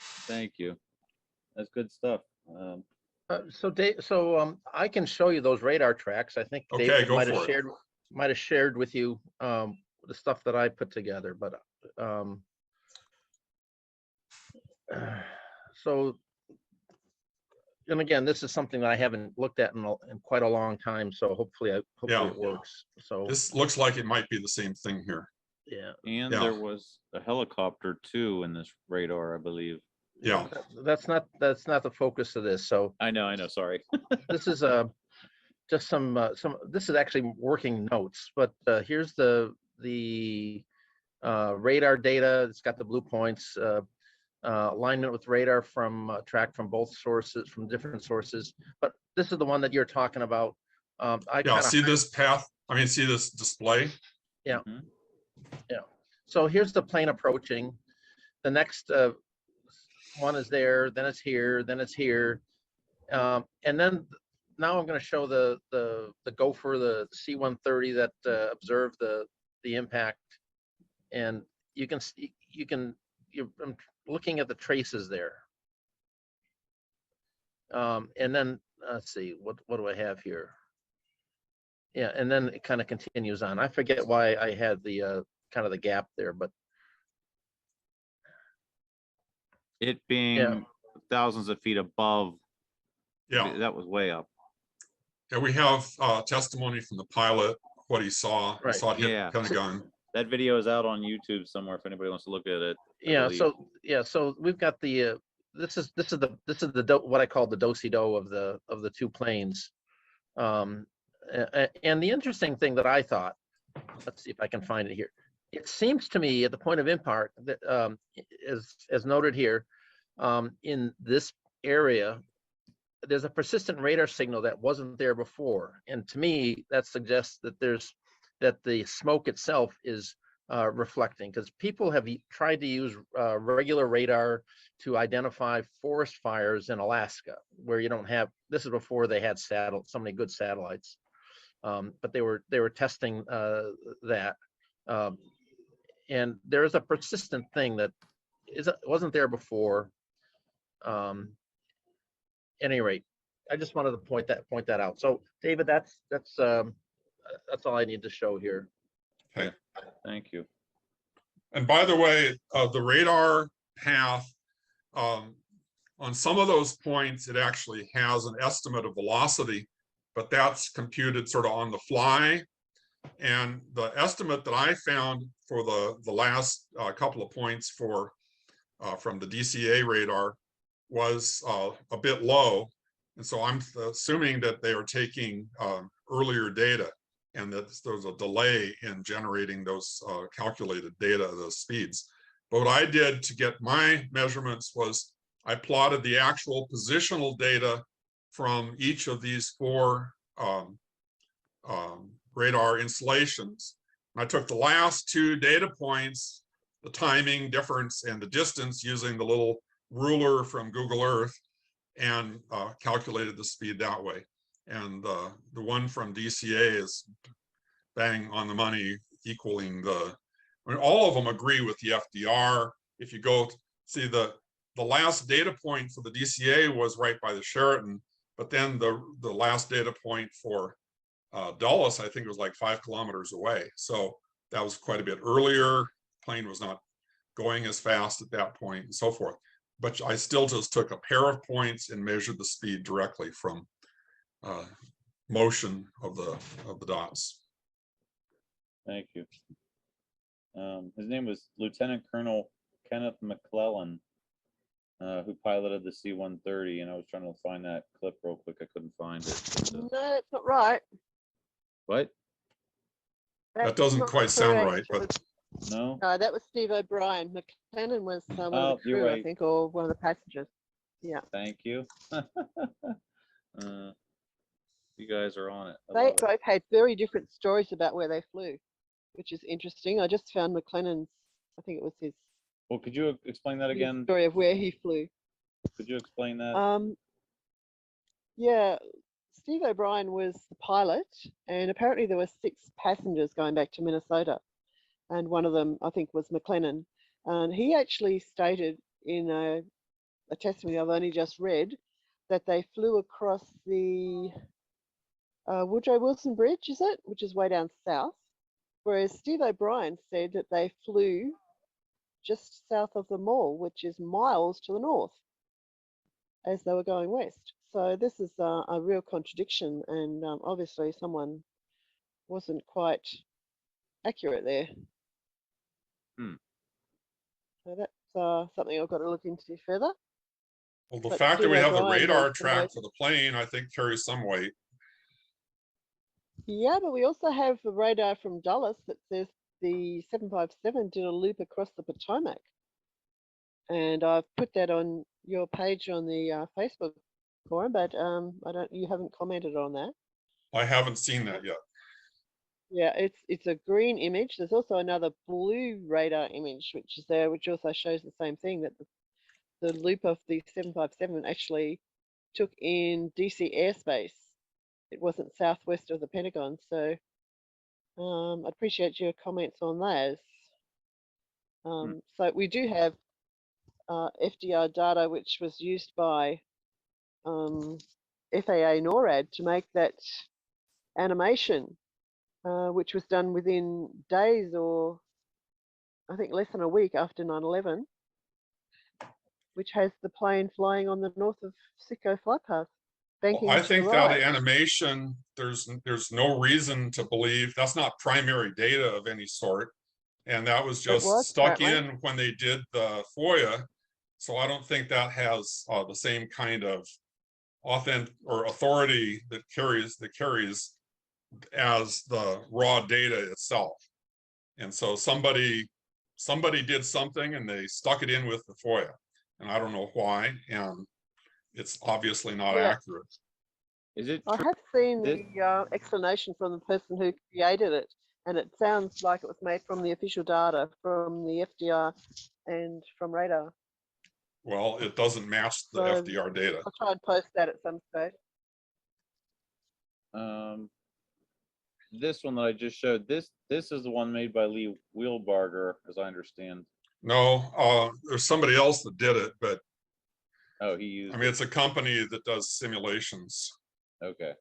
Thank you. That's good stuff. So Dave, I can show you those radar tracks. I think Okay, David go might for it. have shared with you the stuff that I put together. But so, and again, this is something that I haven't looked at in quite a long time. So hopefully it works. So this looks like it might be the same thing here. Yeah. And there was a helicopter too in this radar, I believe. Yeah. That's not the focus of this. So I know. Sorry. this is just some this is actually working notes, but here's the radar data. It's got the blue points, alignment with radar from track from both sources, from different sources. But this is the one that you're talking about. See this path. I mean, see this display. Yeah. Yeah. So here's the plane approaching. The next one is there, then it's here, then it's here, and then now I'm going to show the Gopher, the C-130 that observed the impact, and I'm looking at the traces there, and then let's see, what do I have here? Yeah, and then it kind of continues on. I forget why I had the kind of the gap there, but It being thousands of feet above. Yeah, that was way up. Yeah, we have testimony from the pilot, what he saw. Right. He saw it hit Pentagon. That video is out on YouTube somewhere if anybody wants to look at it. So we've got the this is the what I call the do-si-do of the 2 planes. And the interesting thing that I thought, let's see if I can find it here. It seems to me at the point of impact that as noted here, in this area, there's a persistent radar signal that wasn't there before. And to me, that suggests that that the smoke itself is reflecting, because people have tried to use regular radar to identify forest fires in Alaska, where you don't have, this is before they had so many good satellites. But they were testing that. And there's a persistent thing that wasn't there before. Any rate, I just wanted to point that out. So David, that's all I need to show here. Okay. Thank you. And by the way, the radar path, on some of those points, it actually has an estimate of velocity, but that's computed sort of on the fly. And the estimate that I found for the last couple of points for from the DCA radar was a bit low. And so I'm assuming that they are taking earlier data and that there's a delay in generating those calculated data, those speeds. But what I did to get my measurements was I plotted the actual positional data from each of these four radar installations. And I took the last two data points, the timing difference and the distance using the little ruler from Google Earth, and calculated the speed that way. And the one from DCA is bang on the money, equaling I mean, all of them agree with the FDR. If you go see the last data point for the DCA was right by the Sheraton, but then the last data point for Dulles, I think it was like 5 kilometers away. So that was quite a bit earlier. Plane was not going as fast at that point and so forth. But I still just took a pair of points and measured the speed directly from motion of the dots. Thank you. His name was Lieutenant Colonel Kenneth McClellan, who piloted the C-130, and I was trying to find that clip real quick. I couldn't find it. No, that's not right. What? That doesn't not quite sound correct. right, It but was- No? no, that was Steve O'Brien. McLennan was one Oh, of the you're crew, I right. think, or one of the passengers. Yeah. Thank you. You guys are on it. I They love it. both had very different stories about where they flew, which is interesting. I just found McLennan's, I think it was his Well, could you explain that again? story of where he flew. Could you explain that? Yeah, Steve O'Brien was the pilot, and apparently there were 6 passengers going back to Minnesota, and one of them, I think, was McLennan. And he actually stated in a testimony I've only just read that they flew across the Woodrow Wilson Bridge, is it? Which is way down south. Whereas Steve O'Brien said that they flew just south of the mall, which is miles to the north, as they were going west. So this is a real contradiction, and obviously someone wasn't quite accurate there. So that's something I've got to look into further. well, the But fact that we Steve have the O'Brien radar was the track most- for the plane, I think carries some weight. Yeah, but we also have a radar from Dulles that says the 757 did a loop across the Potomac. And I've put that on your page on the Facebook forum, but you haven't commented on that. I haven't seen that yet. Yeah, it's a green image. There's also another blue radar image which is there, which also shows the same thing, that the loop of the 757 actually took in DC airspace. It wasn't southwest of the Pentagon, so I'd appreciate your comments on those. So we do have FDR data which was used by FAA NORAD to make that animation, which was done within days or I think less than a week after 9/11, which has the plane flying on the north of Sicko flight path. Well, I think that animation, there's no reason to believe that's not primary data of any sort. And that was just was, stuck apparently. in when they did the FOIA. So I don't think that has the same kind of authentic or authority that carries as the raw data itself. And so somebody did something and they stuck it in with the FOIA, and I don't know why, and it's obviously not accurate. Is it I true? have seen This- the explanation from the person who created it, and it sounds like it was made from the official data from the FDR and from radar. Well, it doesn't match the So, FDR data. I'll try and post that at some stage. This one that I just showed, this is the one made by Lee Wheelbarger, as I understand. No, there's somebody else that did it, but Oh, he used. I mean, it's a company that does simulations, Okay,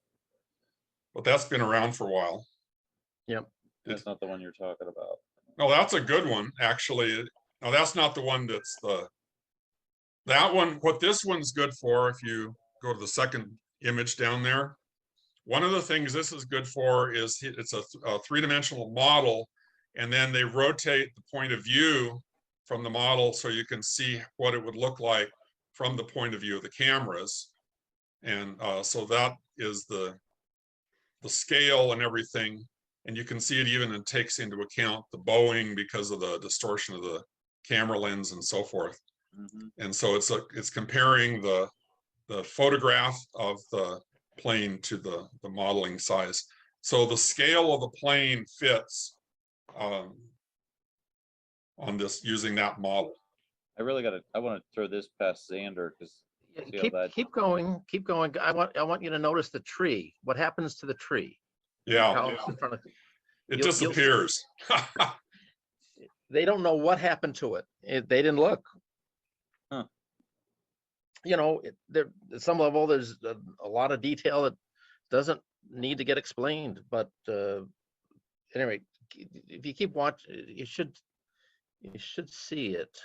but that's been around for a while. Yep. that's not the one you're talking about. No, that's a good one, actually. No, that's not the one that one, what this one's good for, if you go to the second image down there, one of the things this is good for is it's a three-dimensional model, and then they rotate the point of view from the model so you can see what it would look like from the point of view of the cameras. And so that is the scale and everything. And you can see it even takes into account the bowing because of the distortion of the camera lens and so forth. Mhm. And so it's comparing the photograph of the plane to the modeling size. So the scale of the plane fits on this using that model. I want to throw this past Xander because Keep going. I want you to notice the tree. What happens to the tree? Yeah, How it's in front of- it you'll- disappears. They don't know what happened to it. They didn't look. Huh. You know, there at some level, there's a lot of detail that doesn't need to get explained. But anyway, if you keep watching, you should see it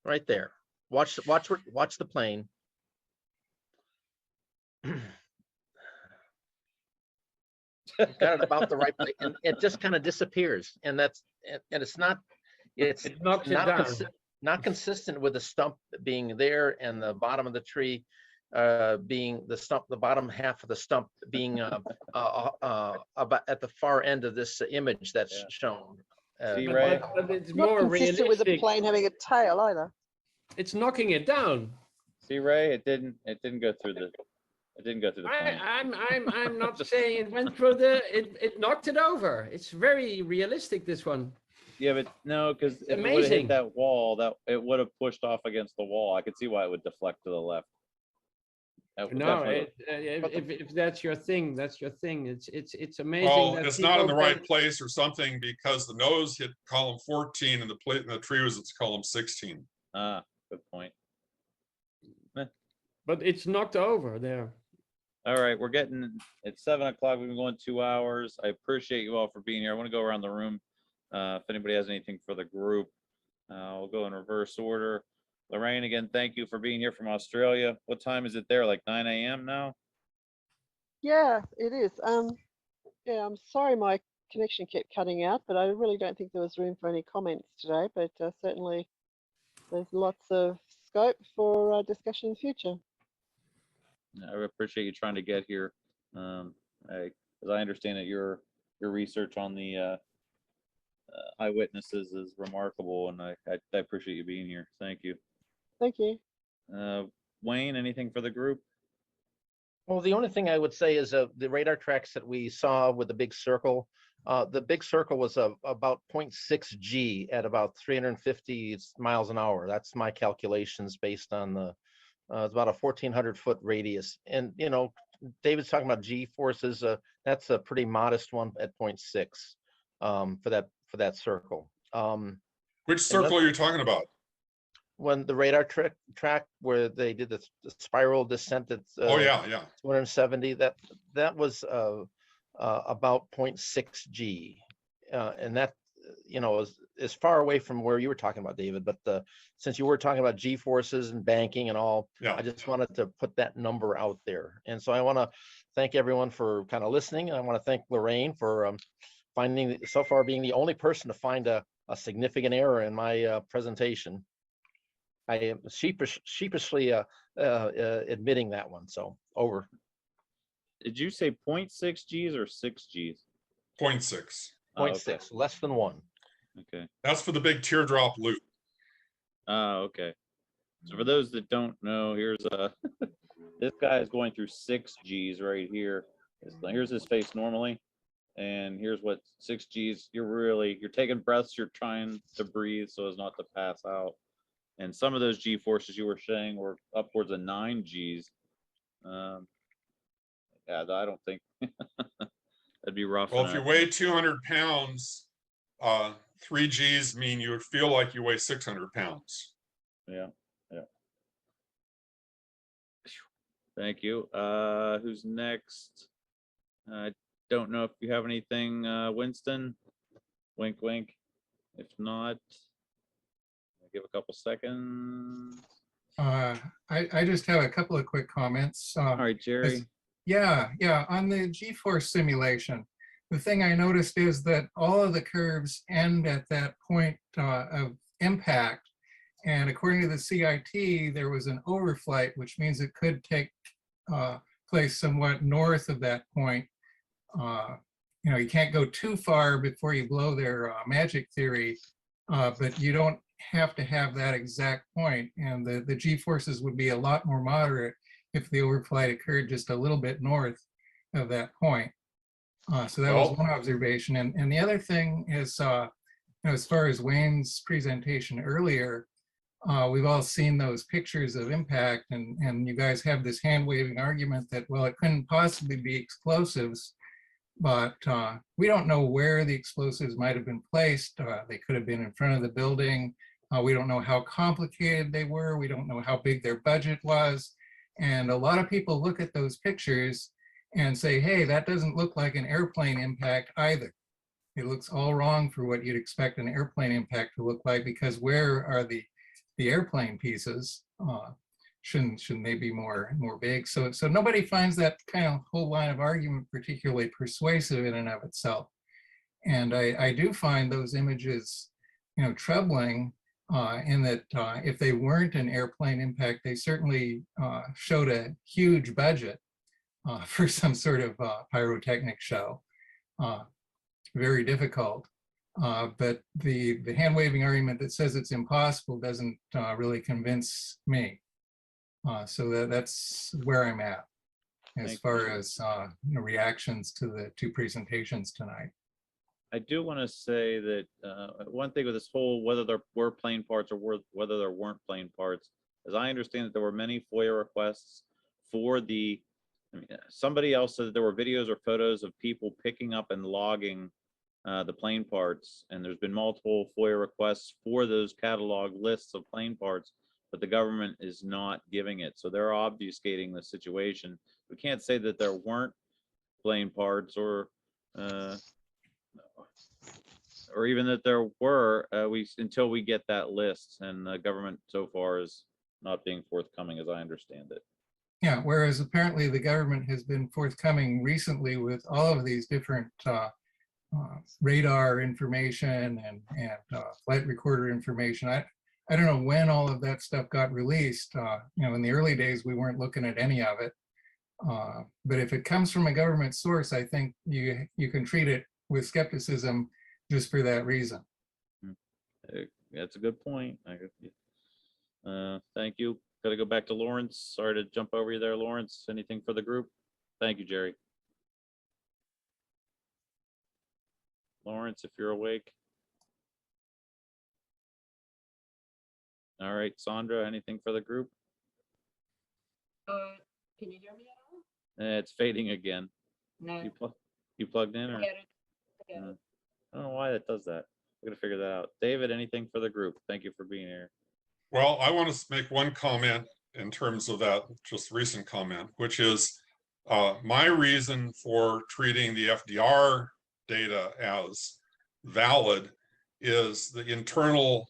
right there. Watch the plane. Got it about the right place, and it just kind of disappears, and it's not It knocks it not down. not consistent with the stump being there and the bottom of the tree being the bottom half of the stump being about at the far end of this image that's shown. See, But- Ray? but it's Not more consistent with the realistic. plane having a tail either. It's knocking it down. See, Ray, it didn't go through the plane. I'm not saying it went through it knocked it over. It's very realistic, this one. Yeah, but no, because if it would have Amazing. hit that wall, that it would have pushed off against the wall. I could see why it would deflect to the left. That would No, definitely- if that's your thing, that's your thing. It's amazing. Well, that it's not in the people right can- place or something because the nose hit column 14 and the plate and the tree was at column 16. Good point. But it's knocked over there. All right, it's 7 o'clock. We've been going 2 hours. I appreciate you all for being here. I want to go around the room. If anybody has anything for the group, we'll go in reverse order. Lorraine, again, thank you for being here from Australia. What time is it there? Like 9 a.m. now? Yeah, it is. Yeah, I'm sorry my connection kept cutting out, but I really don't think there was room for any comments today. But certainly, there's lots of scope for discussion in the future. I appreciate you trying to get here. As I understand it, your research on the eyewitnesses is remarkable, and I appreciate you being here. Thank you. Thank you. Wayne, anything for the group? Well, the only thing I would say is the radar tracks that we saw with the big circle. The big circle was about 0.6 G at about 350 miles an hour. That's my calculations based on it's about a 1,400-foot radius. And you know, David's talking about G forces. That's a pretty modest one at 0.6 for that circle. Which circle are you talking about? When the radar track where they did the spiral descent at Oh yeah, 270, that was about 0.6 G, and that, you know, is far away from where you were talking about, David. But since you were talking about G forces and banking and all, yeah. I just wanted to put that number out there. And so I want to thank everyone for kind of listening. And I want to thank Lorraine for so far being the only person to find a significant error in my presentation. I am sheepishly admitting that one. So over. Did you say 0.6 Gs or 6 Gs? 0.6. 0.6, less than 1. Okay. That's for the big teardrop loop. Okay. So for those that don't know, here's this guy is going through 6 Gs right here. Here's his face normally, and here's what 6 Gs. You're taking breaths. You're trying to breathe so as not to pass out. And some of those G forces you were saying were upwards of 9 Gs. Yeah, I don't think that'd be rough. Well, if you weigh 200 pounds, 3 Gs mean you would feel like you weigh 600 pounds. Yeah, yeah. Thank you. Who's next? I don't know if you have anything, Winston. Wink, wink. If not, I'll give a couple seconds. I just have a couple of quick comments. All right, Jerry. Yeah, on the G-force simulation, the thing I noticed is that all of the curves end at that point of impact. And according to the CIT, there was an overflight, which means it could take place somewhat north of that point. You know, you can't go too far before you blow their magic theory, but you don't have to have that exact point. And the G-forces would be a lot more moderate if the overflight occurred just a little bit north of that point. So that was one observation. And the other thing is, you know, as far as Wayne's presentation earlier, we've all seen those pictures of impact, and you guys have this hand-waving argument that, well, it couldn't possibly be explosives, but we don't know where the explosives might have been placed. They could have been in front of the building. We don't know how complicated they were. We don't know how big their budget was. And a lot of people look at those pictures and say, hey, that doesn't look like an airplane impact either. It looks all wrong for what you'd expect an airplane impact to look like, because where are the airplane pieces? Shouldn't they be more big? So nobody finds that kind of whole line of argument particularly persuasive in and of itself. And I do find those images, you know, troubling in that if they weren't an airplane impact, they certainly showed a huge budget for some sort of pyrotechnic show. Very difficult. But the hand-waving argument that says it's impossible doesn't really convince me. So that's where I'm at as far as you know, reactions to the two presentations tonight. I do want to say that one thing with this whole whether there were plane parts or whether there weren't plane parts, as I understand that there were many FOIA requests for the, I mean, somebody else said that there were videos or photos of people picking up and logging the plane parts, and there's been multiple FOIA requests for those catalog lists of plane parts, but the government is not giving it. So they're obfuscating the situation. We can't say that there weren't plane parts or even that there were, until we get that list, and the government so far is not being forthcoming, as I understand it. Yeah, whereas apparently the government has been forthcoming recently with all of these different radar information and flight recorder information. I don't know when all of that stuff got released. You know, in the early days, we weren't looking at any of it. But if it comes from a government source, I think you can treat it with skepticism just for that reason. That's a good point. Thank you. Got to go back to Lawrence. Sorry to jump over you there, Lawrence. Anything for the group? Thank you, Jerry. Lawrence, if you're awake. All right, Sandra, anything for the group? Can you hear me at all? It's fading again. No. You plugged in, or? I get it. I get it. I don't know why that does that. We're gonna figure that out. David, anything for the group? Thank you for being here. Well, I want to make one comment in terms of that just recent comment, which is my reason for treating the FDR data as valid is the internal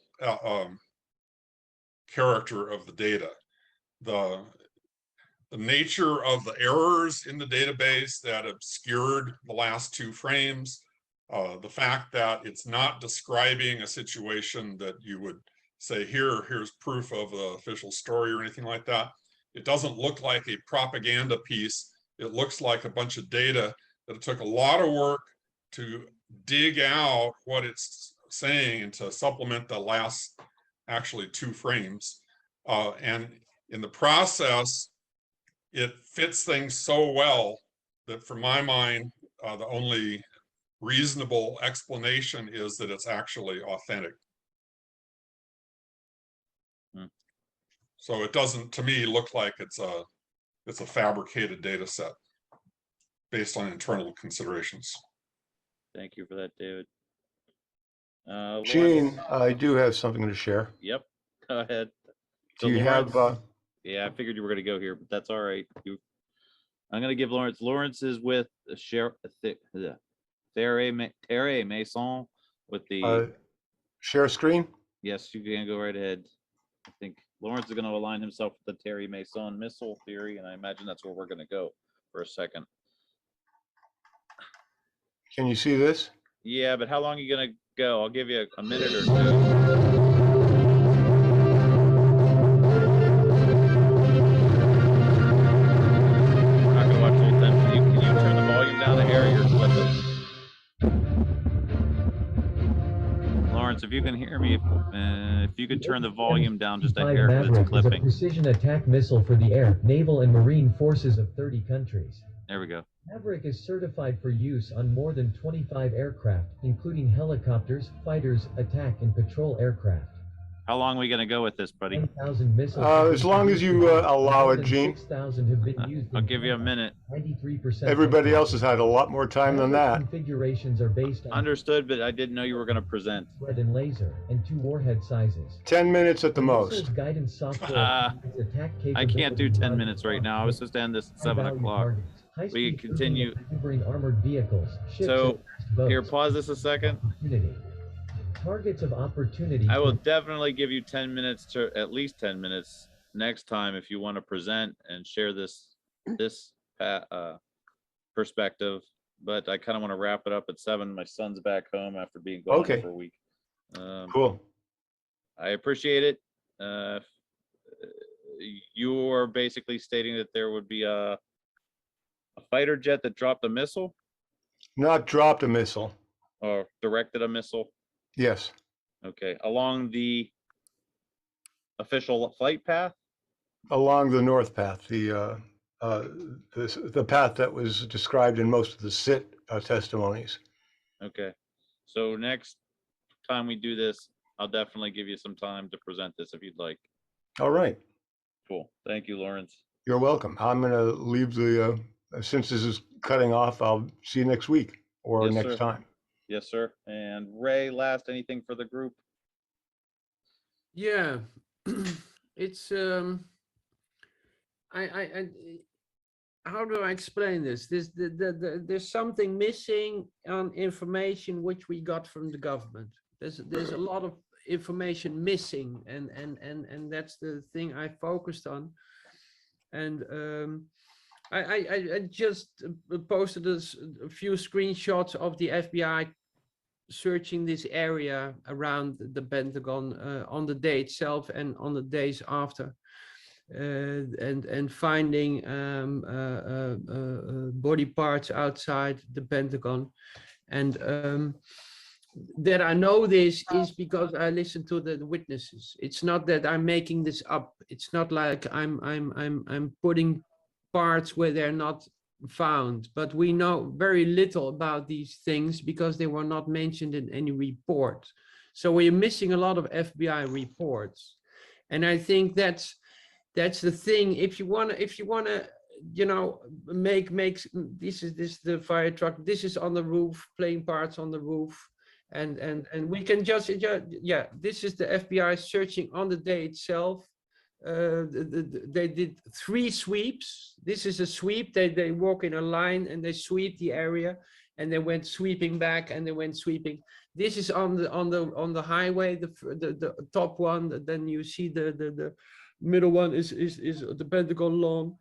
character of the data. The nature of the errors in the database that obscured the last two frames, the fact that it's not describing a situation that you would say, here's proof of the official story or anything like that. It doesn't look like a propaganda piece. It looks like a bunch of data that it took a lot of work to dig out what it's saying and to supplement the last actually two frames. And in the process, it fits things so well that for my mind, the only reasonable explanation is that it's actually authentic. So it doesn't, to me, look like it's a fabricated data set based on internal considerations. Thank you for that, David. Lawrence, I do have something to share. yep, go ahead. Do you have, Yeah, I figured you were gonna go here, but that's all right. I'm gonna give Lawrence. Lawrence is with Terre Mason with the. share screen? Yes, you can go right ahead. I think Lawrence is gonna align himself with the Terre Mason missile theory, and I imagine that's where we're gonna go for a second. Can you see this? Yeah, but how long are you gonna go? I'll give you a minute or two. Can you turn the volume down a hair? You're clipping. Lawrence, if you can hear me, if you could turn the volume down just a hair, because it's Maverick is a clipping. precision attack missile for the air, naval, and marine forces of 30 countries. There we go. Maverick is certified for use on more than 25 aircraft, including helicopters, fighters, attack, and patrol aircraft. How long are we gonna go with this, buddy? 10,000 missiles. As long as you allow it, Gene. 6,000 have been used. I'll give you a minute. 93%. Everybody else has had a lot more time than that. Configurations are based on Understood, but I didn't know you were gonna present. red and laser, and 2 warhead sizes. 10 minutes at the Missile's most. guidance software attack I can't do capabilities 10 on minutes right now. I was supposed to end this at 7 high-value o'clock. targets, high-speed We can continue. cruising and maneuvering armored vehicles, ships, So, and fast boats. Here, pause this a second. Opportunity. Targets of opportunity. I will definitely give you 10 minutes to at least 10 minutes next time if you want to present and share this perspective. But I kind of want to wrap it up at 7. My son's back home after being gone Okay. for a week. Cool. I appreciate it. You are basically stating that there would be a fighter jet that dropped a missile Not dropped a missile. or directed a missile. Yes. Okay, along the official flight path. Along the north path, the path that was described in most of the SIT testimonies. Okay, so next time we do this, I'll definitely give you some time to present this if you'd like. All right. Cool. Thank you, Lawrence. You're welcome. I'm going to leave the, since this is cutting off, I'll see you next week or Yes, next sir. time. Yes, sir. And Ray, last anything for the group? Yeah, it's how do I explain this? There's something missing on information which we got from the government. There's a lot of information missing, and that's the thing I focused on. And I just posted a few screenshots of the FBI searching this area around the Pentagon on the day itself and on the days after, and finding body parts outside the Pentagon. And that I know this is because I listened to the witnesses. It's not that I'm making this up. It's not like I'm putting parts where they're not found, but we know very little about these things because they were not mentioned in any report. So we're missing a lot of FBI reports, and I think that's the thing. If you wanna, you know, make this is the fire truck. This is on the roof, plane parts on the roof, and we can just yeah. This is the FBI searching on the day itself. They did 3 sweeps. This is a sweep. They walk in a line and they sweep the area, and they went sweeping back and they went sweeping. This is on the highway, the top one. Then you see the middle one is the Pentagon lawn,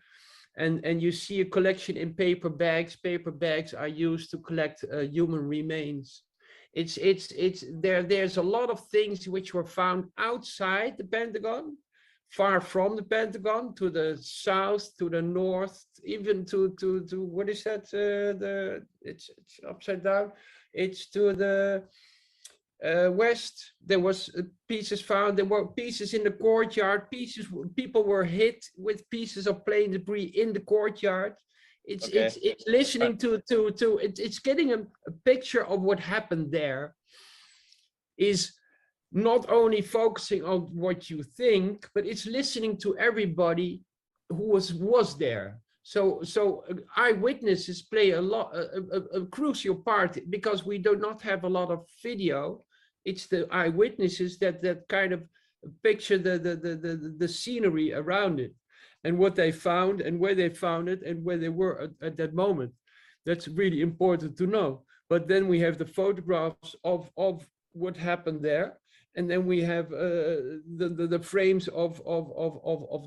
and you see a collection in paper bags. Paper bags are used to collect human remains. There's a lot of things which were found outside the Pentagon, far from the Pentagon, to the south, to the north, even to what is that? It's upside down. It's to the west. There was pieces found. There were pieces in the courtyard. People were hit with pieces of plane debris in the courtyard. It's listening to it's getting a picture of what happened there. Is not only focusing on what you think, but it's listening to everybody who was there. So eyewitnesses play a crucial part, because we do not have a lot of video. It's the eyewitnesses that kind of picture the scenery around it and what they found and where they found it and where they were at that moment. That's really important to know. But then we have the photographs of what happened there. And then we have the frames of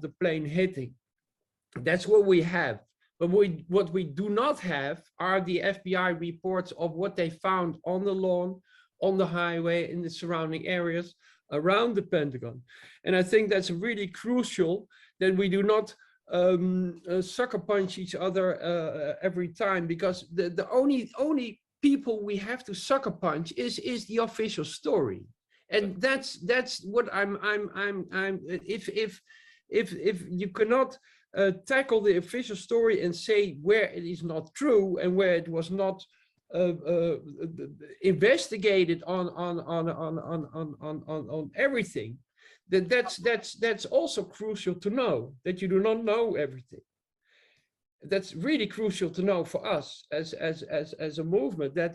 the plane hitting. That's what we have. But what we do not have are the FBI reports of what they found on the lawn, on the highway, in the surrounding areas around the Pentagon. And I think that's really crucial that we do not sucker punch each other every time, because the only people we have to sucker punch is the official story. And that's what if you cannot tackle the official story and say where it is not true and where it was not investigated on everything, that's also crucial to know, that you do not know everything. That's really crucial to know for us as a movement, that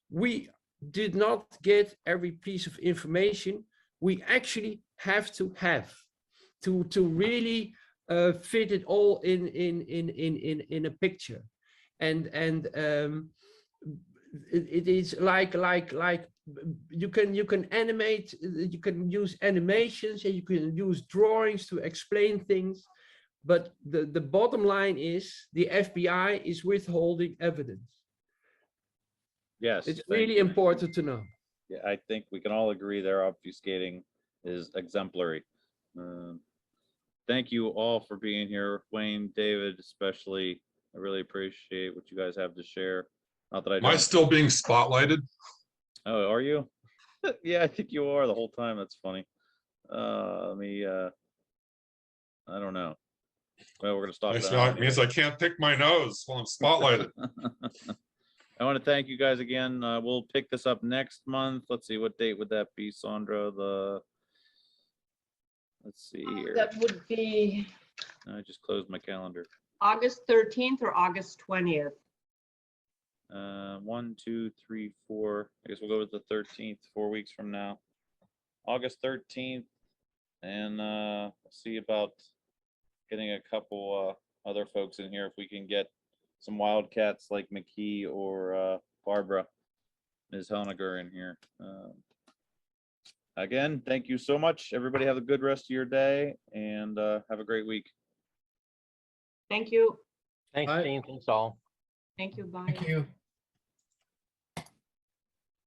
we did not get every piece of information we actually have to really fit it all in a picture. And it is like you can animate, you can use animations, and you can use drawings to explain things, but the bottom line is the FBI is withholding evidence. Yes. It's really important to know. Yeah, I think we can all agree their obfuscating is exemplary. Thank you all for being here. Wayne, David, especially. I really appreciate what you guys have to share. Not that I Am I don't. still being spotlighted? Oh, are you? Yeah, I think you are the whole time. That's funny. I don't know. Well, we're gonna stop. It means I can't pick my nose while I'm spotlighted. I want to thank you guys again. We'll pick this up next month. Let's see, what date would that be, Sandra? Let's see here. That would be I just closed my calendar. August 13th or August 20th. 1, 2, 3, 4. I guess we'll go with the 13th, 4 weeks from now. August 13th. And we'll see about getting a couple other folks in here if we can get some wildcats like McKee or Barbara, Ms. Helniger in here. Again, thank you so much. Everybody have a good rest of your day, and have a great week. Thank you. Thanks, Dean. Thanks all. Thank you. Bye. Thank you.